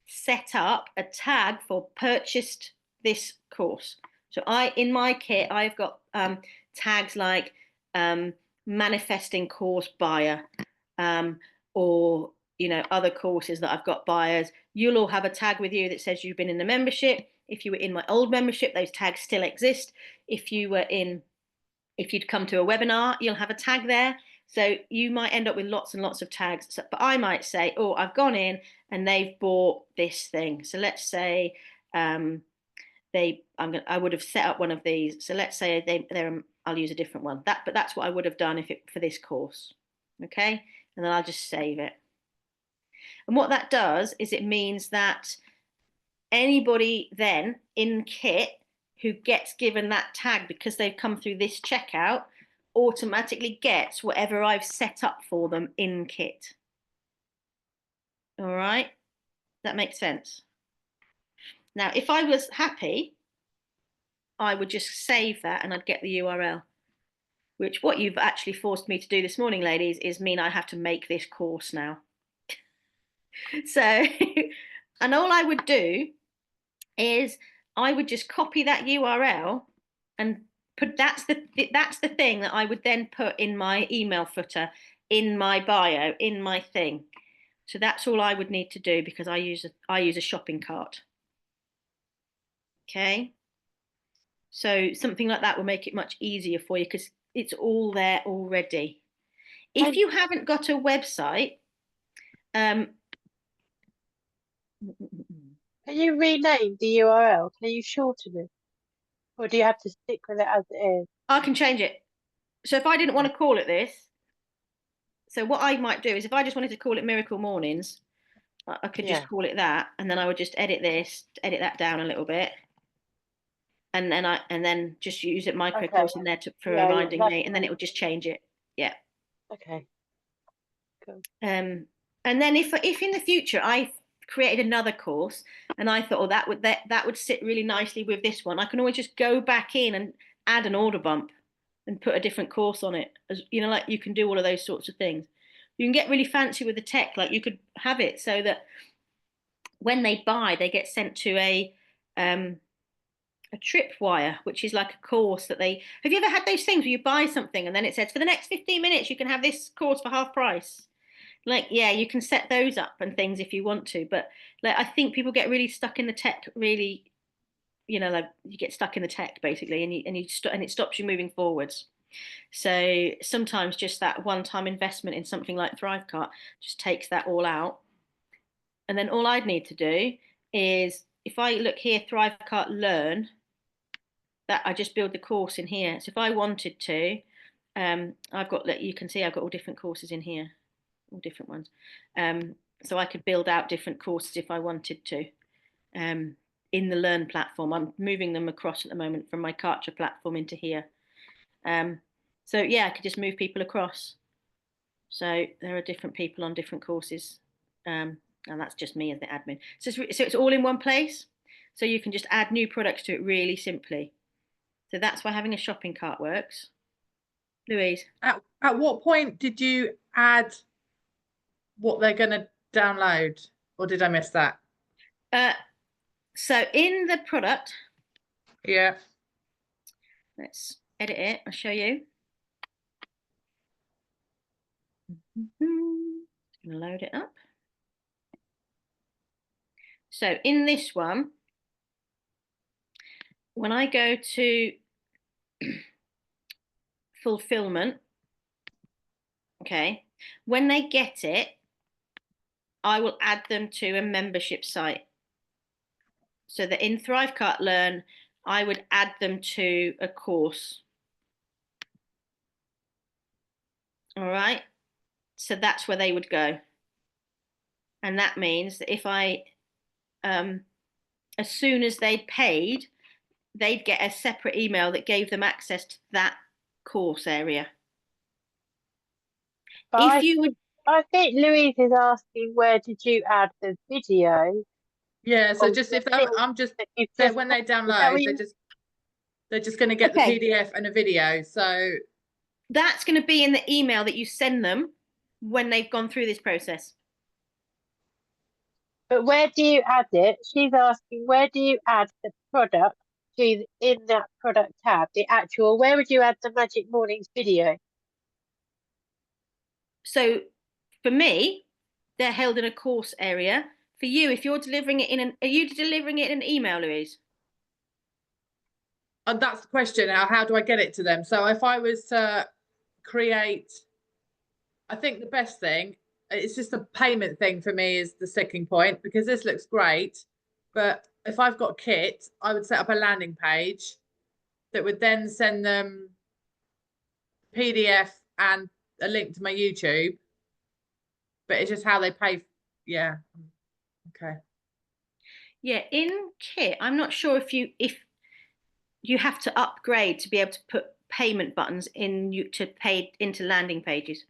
set up a tag for purchased this course. So in my kit, I've got tags like manifesting course buyer, or other courses that I've got buyers. You'll all have a tag with you that says you've been in the membership. If you were in my old membership, those tags still exist. If you'd come to a webinar, you'll have a tag there. So you might end up with lots and lots of tags. But I might say, oh, I've gone in and they've bought this thing. So let's say I would have set up one of these. So let's say I'll use a different one. But that's what I would have done for this course. Okay, and then I'll just save it. And what that does is it means that anybody then in Kit who gets given that tag because they've come through this checkout automatically gets whatever I've set up for them in Kit. All right, that makes sense. Now, if I was happy, I would just save that and I'd get the URL, which what you've actually forced me to do this morning, ladies, is mean I have to make this course now. So, and all I would do is I would just copy that URL and that's the thing that I would then put in my email footer, in my bio, in my thing. So that's all I would need to do because I use a shopping cart. Okay. So something like that will make it much easier for you because it's all there already. If you haven't got a website, can you rename the URL? Can you shorten it? Or do you have to stick with it as it is? I can change it. So if I didn't want to call it this, so what I might do is if I just wanted to call it Miracle Mornings, I could just call it that, and then I would just edit that down a little bit, and then just use it microcourse in there for reminding me, and then it will just change it. Yeah. Okay. Cool. And then if in the future I created another course and I thought, oh, that would sit really nicely with this one, I can always just go back in and add an order bump and put a different course on it. As like you can do all of those sorts of things. You can get really fancy with the tech. Like you could have it so that when they buy, they get sent to a tripwire, which is like a course that have you ever had those things where you buy something and then it says for the next 15 minutes you can have this course for half price? Like, yeah, you can set those up and things if you want to, but like I think people get really stuck in the tech, really, like you get stuck in the tech basically, and it stops you moving forwards. So sometimes just that one-time investment in something like Thrivecart just takes that all out. And then all I'd need to do is if I look here, Thrivecart Learn, that I just build the course in here. So if I wanted to, I've got, you can see I've got all different courses in here, all different ones. So I could build out different courses if I wanted to. In the Learn platform, I'm moving them across at the moment from my Kartra platform into here. So yeah, I could just move people across. So there are different people on different courses, and that's just me as the admin. So it's all in one place. So you can just add new products to it really simply. So that's why having a shopping cart works. Louise? At what point did you add what they're going to download, or did I miss that? So in the product, yeah, let's edit it. I'll show you. Load it up. So in this one, when I go to fulfillment, okay, when they get it, I will add them to a membership site. So that in Thrivecart Learn, I would add them to a course. All right. So that's where they would go. And that means that if I, as soon as they paid, they'd get a separate email that gave them access to that course area. But If you would, I think Louise is asking, where did you add the video? Yeah, so Or just the if that, link I'm just that you've that just when they put? Is that what download, you? they're just going to get the okay, PDF and a video. So that's going to be in the email that you send them when they've gone through this process. But where do you add it? She's asking, where do you add the product to in that product tab? The actual, where would you add the Magic Mornings video? So for me, they're held in a course area. For you, if you're delivering it in an, are you delivering it in an email, Louise? that's the question. How do I get it to them? So if I was to create, I think the best thing, it's just a payment thing for me is the sticking point, because this looks great. But if I've got Kit, I would set up a landing page that would then send them PDF and a link to my YouTube. But it's just how they pay. Yeah. Okay. Yeah, in Kit, I'm not sure if you have to upgrade to be able to put payment buttons in you to pay into landing pages.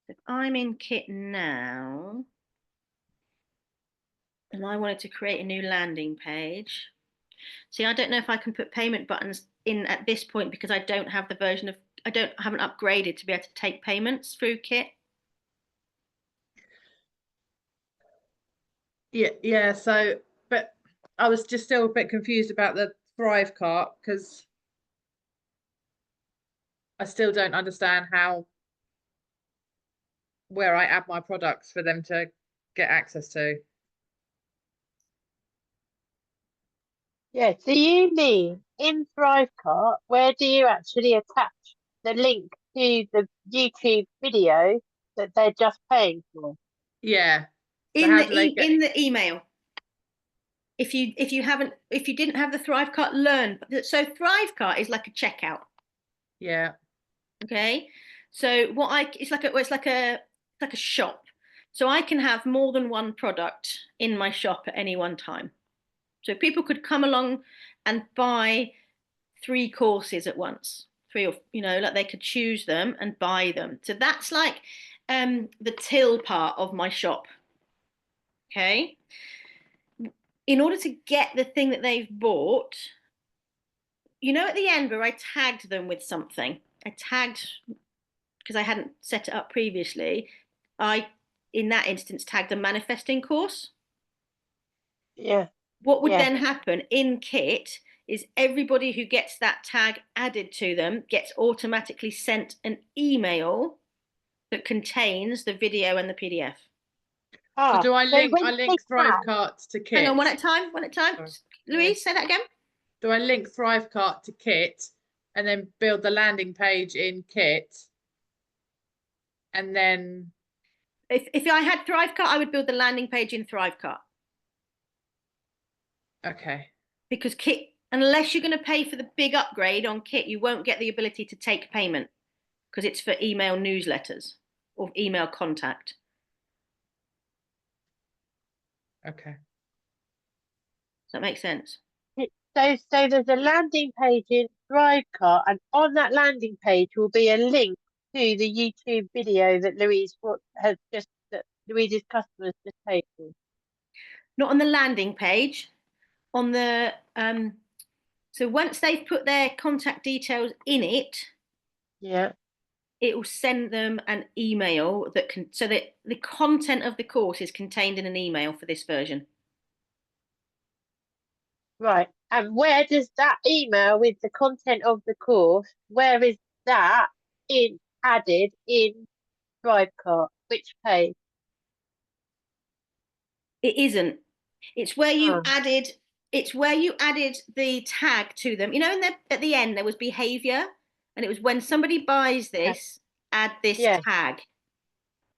If I'm in Kit now and I wanted to create a new landing page, see, I don't know if I can put payment buttons in at this point because I don't have the version of, haven't upgraded to be able to take payments through Kit. Yeah. So, but I was just still a bit confused about the Thrive cart, because I still don't understand where I add my products for them to get access to. Yeah, do you mean in Thrivecart, where do you actually attach the link to the YouTube video that they're just paying for? Yeah. So how do they get? In the email. If you didn't have the Thrivecart learn, so Thrivecart is like a checkout. Yeah. Okay. So it's like a shop. So I can have more than one product in my shop at any one time. So people could come along and buy 3 courses at once. 3 or like they could choose them and buy them. So that's like the till part of my shop. Okay. In order to get the thing that they've bought, at the end where I tagged them with something, because I hadn't set it up previously, I, in that instance, tagged a manifesting course. Yeah. What would then happen in Kit is everybody who gets that tag added to them gets automatically sent an email that contains the video and the PDF. So do I link when Thrivecart to Kit? Hang on, one at a time. Sorry. Louise, say that again. Do I link Thrivecart to Kit and then build the landing page in Kit? And then if I had Thrivecart, I would build the landing page in Thrivecart. Okay. Because Kit, unless you're going to pay for the big upgrade on Kit, you won't get the ability to take payment because it's for email newsletters or email contact. Okay. Does that make sense? So there's a landing page in Thrivecart, and on that landing page will be a link to the YouTube video that Louise's customers just paid for. Not on the landing page, on the so once they've put their contact details in it, yeah, it will send them an email so that the content of the course is contained in an email for this version. right. And where does that email with the content of the course, where is that added in Thrivecart? Which page? It isn't. It's where you Oh. added. It's where you added the tag to them. At the end there was behavior, and it was when somebody buys this, add this tag.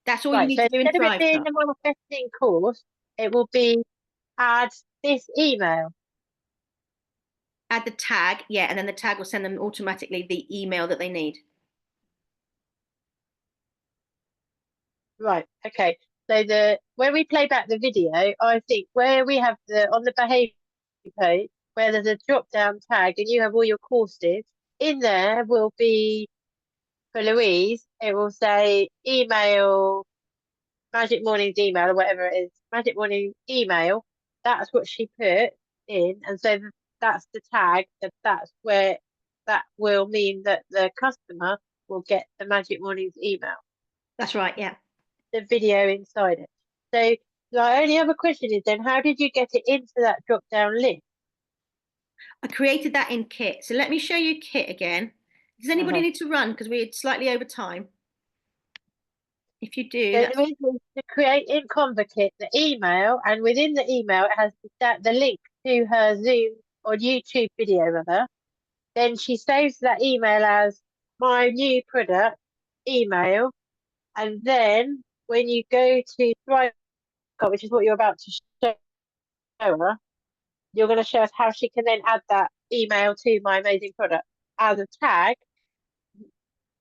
That's all you need to do in instead of it being Thrivecart. the manifesting course, it will be add this email. Add the tag, yeah, and then the tag will send them automatically the email that they need. Right. Okay. So when we play back the video, I think where we have on the behaviour page, where there's a drop down tag and you have all your courses, in there will be, for Louise, it will say email, Magic Morning's email or whatever it is, Magic Morning email. That's what she put in. And so that's the tag, that's where that will mean that the customer will get the Magic Morning's email. That's right, yeah. The video inside it. So the only other question is then, how did you get it into that drop down list? I created that in Kit. So let me show you Kit again. Does anybody need to run? Because we're slightly over time. If you do, So that's... the reason is to create in ConverKit the email, and within the email it has the link to her Zoom or YouTube video rather. Then she saves that email as my new product email, and then when you go to Thrive, which is what you're about to show her, you're going to show us how she can then add that email to my amazing product as a tag.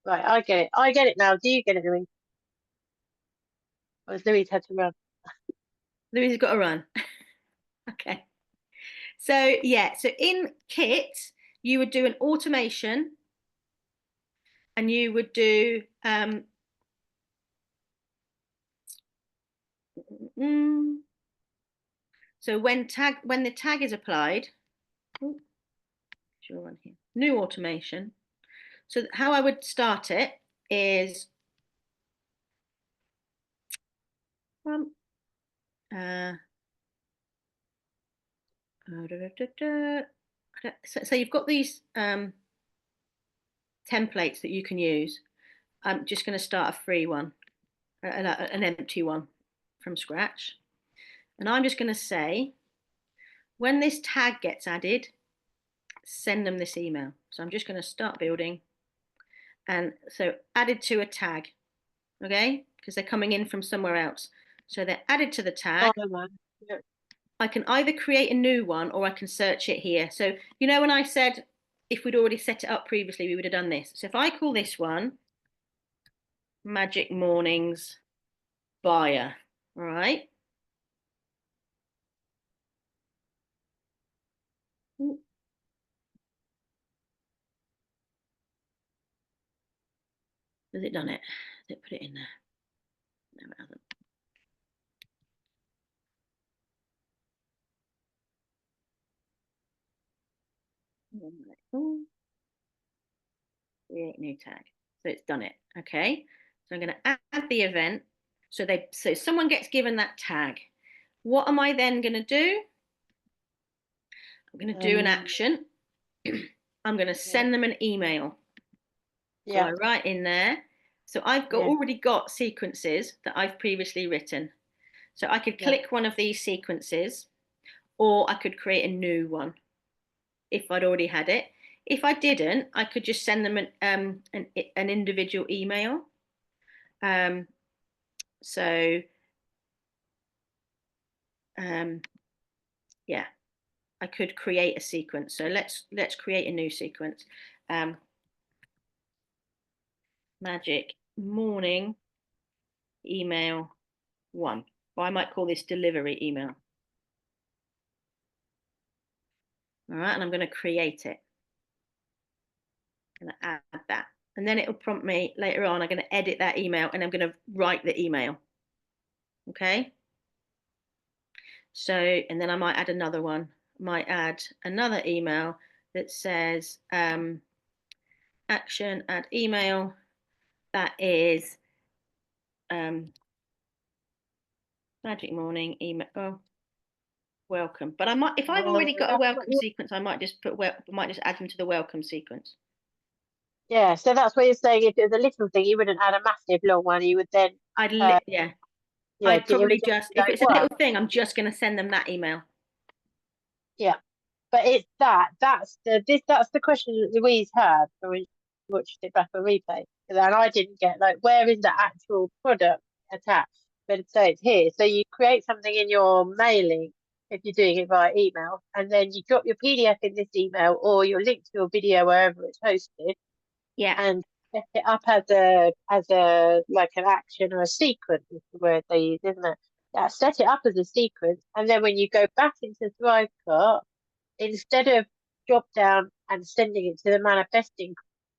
Right, I get it. I get it now. Do you get it, Louise? Or has Louise had to run? Louise has got to run. Okay. So yeah, so in Kit, you would do an automation and you would do so when the tag is applied, new automation. So how I would start it is so you've got these templates that you can use. I'm just going to start a free one, an empty one from scratch. And I'm just going to say, when this tag gets added, send them this email. So I'm just going to start building. And so added to a tag, okay? Because they're coming in from somewhere else. So they're added to the tag. I can either create a new one or I can search it here. So, you know, when I said, if we'd already set it up previously, we would have done this. So if I call this one, Magic Mornings Buyer, all right? Has it done it? Has it put it in there? No, it hasn't. Create new tag. So it's done it. Okay. So I'm going to add the event. So someone gets given that tag. What am I then going to do? I'm going to do an action. I'm going to send them an email. So I write in there. So I've already got sequences that I've previously written. So I could click one of these sequences, or I could create a new one if I'd already had it. If I didn't, I could just send them an individual email. Yeah, I could create a sequence. So let's create a new sequence. Magic Morning email 1. Or I might call this delivery email. All right, and I'm going to create it. I'm going to add that. And then it'll prompt me later on. I'm going to edit that email and I'm going to write the email. Okay. So, and then I might add another one. Might add another email that says action, add email. That is Magic Morning email. Oh, welcome. But I might, if I've already got a welcome sequence, I might just add them to the welcome sequence. Yeah, so that's what you're saying. If it was a little thing, you wouldn't add a massive long one. You would then. I'd probably just if it's a little thing, I'm just going to send them that email. Yeah, but it's that's the question that Louise had when we watched it back on replay, and I didn't get, like, where is the actual product attached? But so it's here. So you create something in your mailing if you're doing it via email, and then you drop your PDF in this email or your link to your video wherever it's hosted. Yeah. And set it up as like an action or a sequence is the word they use, isn't it? Yeah, set it up as a sequence, and then when you go back into Thrivecart, instead of drop down and sending it to the manifesting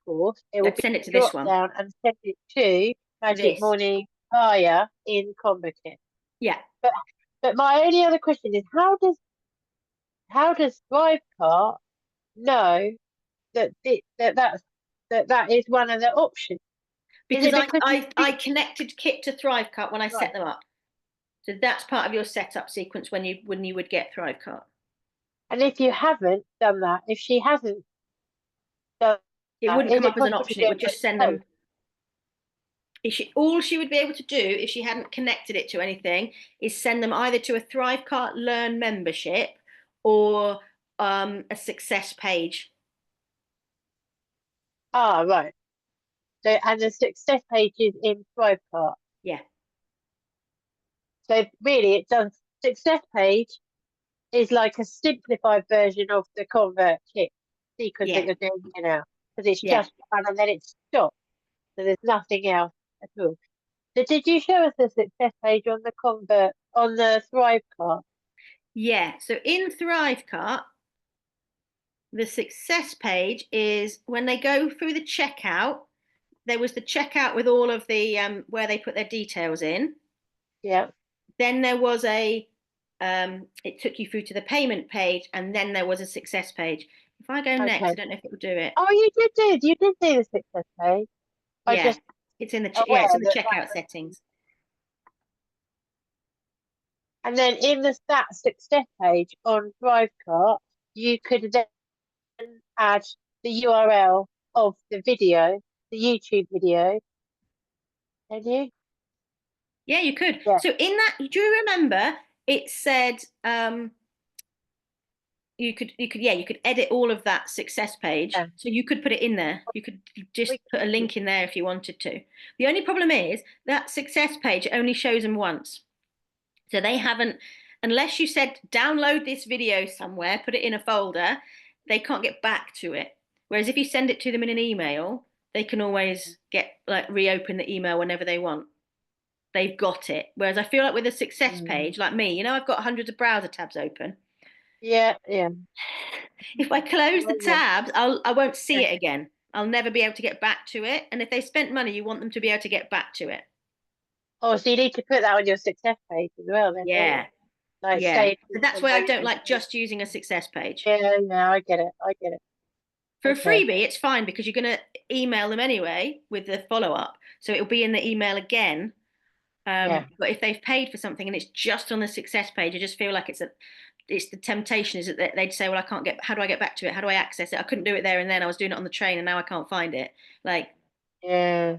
course, it will Let's be send it to this drop one. down and send it to Magic This. Morning Fire in ConverKit. Yeah. But my only other question is how does Thrivecart know that that is one of the options? Is Because it because you I connected Kit to Thrivecart when I right? set them up. So that's part of your setup sequence when you would get Thrivecart. And if you haven't done that, if she hasn't done It that, wouldn't is come it up as an possible to option. do It it would by just send post? them. All she would be able to do if she hadn't connected it to anything is send them either to a Thrivecart Learn membership or a success page. Ah, right. So, and the success page is in Thrivecart. Yeah. So really, it does. Success page is like a simplified version of the convert kit sequence that Yeah. you're doing here now, because it's Yeah. just one and then it's stopped. So there's nothing else at all. So did you show us the success page on the Thrivecart? Yeah. So in Thrivecart, the success page is when they go through the checkout. There was the checkout with all of the where they put their details in. Yeah. Then there was it took you through to the payment page, and then there was a success page. If I go next, Okay. I don't know if it will do it. Oh, you did see the success page. I Yeah, just it's in the aware it's in the that checkout settings. and then in that success page on Thrivecart, you could then add the URL of the video, the YouTube video. Can you? Yeah, you could. Yeah. So in that, do you remember it said you could edit all of that success page, Yeah. so you could put it in there. You could just We, put a link in there if you wanted to. The only problem is that success page only shows them once, so they haven't, unless you said download this video somewhere, put it in a folder, they can't get back to it. Whereas if you send it to them in an email, they can always get like reopen the email whenever they want. They've got it. Whereas I feel like with a success page, like me, I've got hundreds of browser tabs open. yeah, yeah. If I close the Oh, yeah. tabs, I won't see Yeah. it again. I'll never be able to get back to it. And if they spent money, you want them to be able to get back to it. Oh, so you need to put that on your success page as well, then, don't you? Yeah, Like yeah. save So that's why I don't like just using a success page. Yeah, yeah, I get it. I get it. For a Okay. freebie, it's fine because you're going to email them anyway with the follow up. So it'll be in the email again. Yeah. But if they've paid for something and it's just on the success page, I just feel like it's the temptation is that they'd say, well, how do I get back to it? How do I access it? I couldn't do it there and then. I was doing it on the train and now I can't find it. Like, Yeah.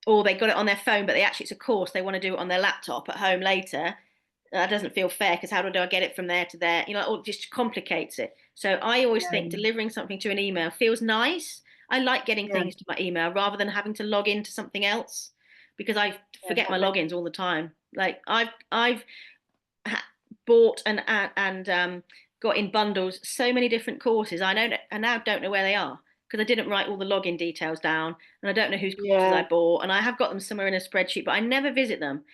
or they got it on their phone, but it's a course. They want to do it on their laptop at home later. That doesn't feel fair because how do I get it from there to there? It just complicates it. So I always think Yeah. delivering something to an email feels nice. I like getting Yeah. things to my email rather than having to log into something else because I forget my logins all the time. Like I've bought and got in bundles so many different courses. I now don't know where they are because I didn't write all the login details down and I don't know whose courses I Yeah. bought and I have got them somewhere in a spreadsheet, but I never visit them.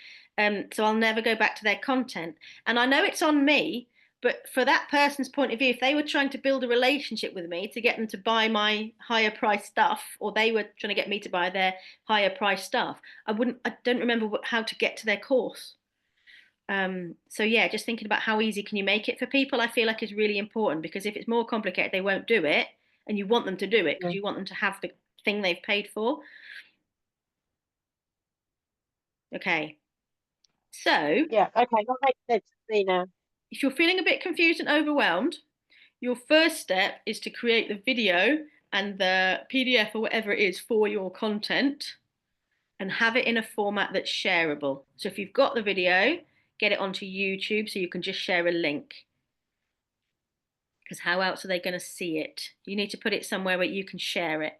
So I'll never go back to their content. And I know it's on me, but for that person's point of view, if they were trying to build a relationship with me to get them to buy my higher price stuff, or they were trying to get me to buy their higher price stuff, I don't remember how to get to their course. So yeah, just thinking about how easy can you make it for people, I feel like is really important because if it's more complicated, they won't do it, and you want them to do it because Yeah. you want them to have the thing they've paid for. Okay, so Yeah. Okay, that makes sense to me now. if you're feeling a bit confused and overwhelmed, your first step is to create the video and the PDF or whatever it is for your content and have it in a format that's shareable. So if you've got the video, get it onto YouTube so you can just share a link. Because how else are they going to see it? You need to put it somewhere where you can share it.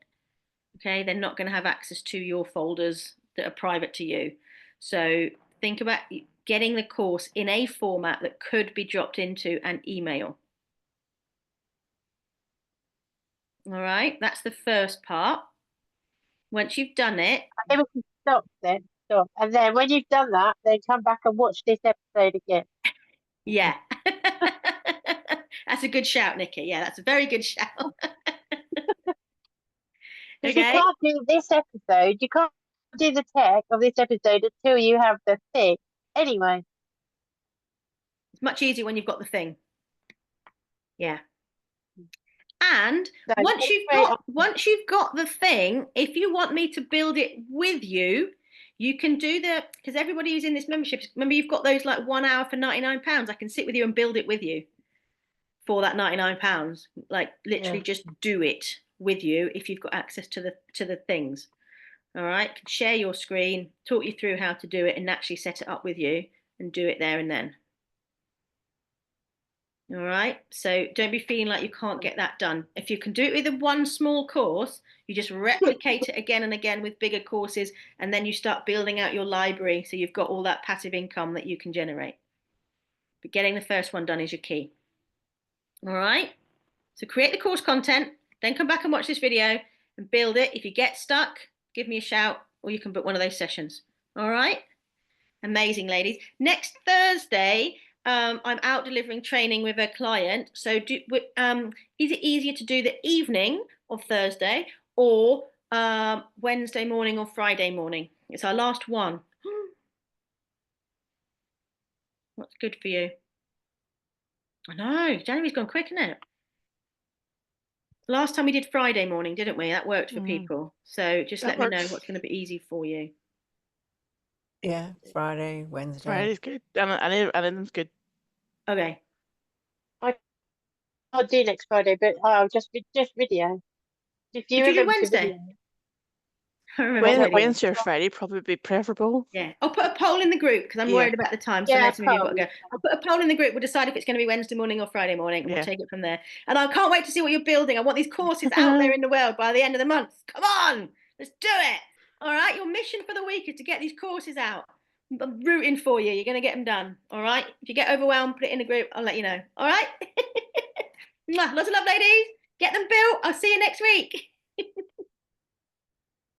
Okay, they're not going to have access to your folders that are private to you. So think about getting the course in a format that could be dropped into an email. All right, that's the first part. Once you've done it, I think we can stop then. Stop. And then when you've done that, then come back and watch this episode again. yeah. That's a good shout, Nikki. Yeah, that's a very good shout. Because you Okay. can't do this episode, you can't do the tech of this episode until you have the thing. Anyway. It's much easier when you've got the thing. Yeah. And No, once you've wait, got the thing, if you want me to build it with you, you can do because everybody who's in this membership, remember you've got those like 1 hour for £99. I can sit with you and build it with you for that £99. Like literally just do it with you if you've got access to the things. All right, can share your screen, talk you through how to do it, and actually set it up with you and do it there and then. All right, so don't be feeling like you can't get that done. If you can do it with a one small course, you just replicate it again and again with bigger courses, and then you start building out your library so you've got all that passive income that you can generate. But getting the first one done is your key. All right, so create the course content, then come back and watch this video and build it. If you get stuck, give me a shout, or you can book one of those sessions. All right, amazing, ladies. Next Thursday, I'm out delivering training with a client. So is it easier to do the evening of Thursday or Wednesday morning or Friday morning? It's our last one. What's good for you? I know, January's gone quick, isn't it? Last time we did Friday morning, didn't we? That worked for people. So just let me know what's going to be easy for you. Yeah, Friday, Wednesday. Friday's good. Anything's good. Okay. I'll do next Friday, but I'll just video. If you Could you do remember to Wednesday? video. I remember Wednesday or Friday probably be preferable. Yeah, I'll put a poll in the group because I'm worried about the time. So Yeah, now some of you have got to go. I'll put a poll in the group. We'll decide if it's going to be Wednesday morning or Friday morning, and we'll take it from there. And I can't wait to see what you're building. I want these courses out there in the world by the end of the month. Come on, let's do it. All right, your mission for the week is to get these courses out. I'm rooting for you. You're going to get them done. All right. If you get overwhelmed, put it in the group. I'll let you know. All right. Lots of love, ladies. Get them built. I'll see you next week.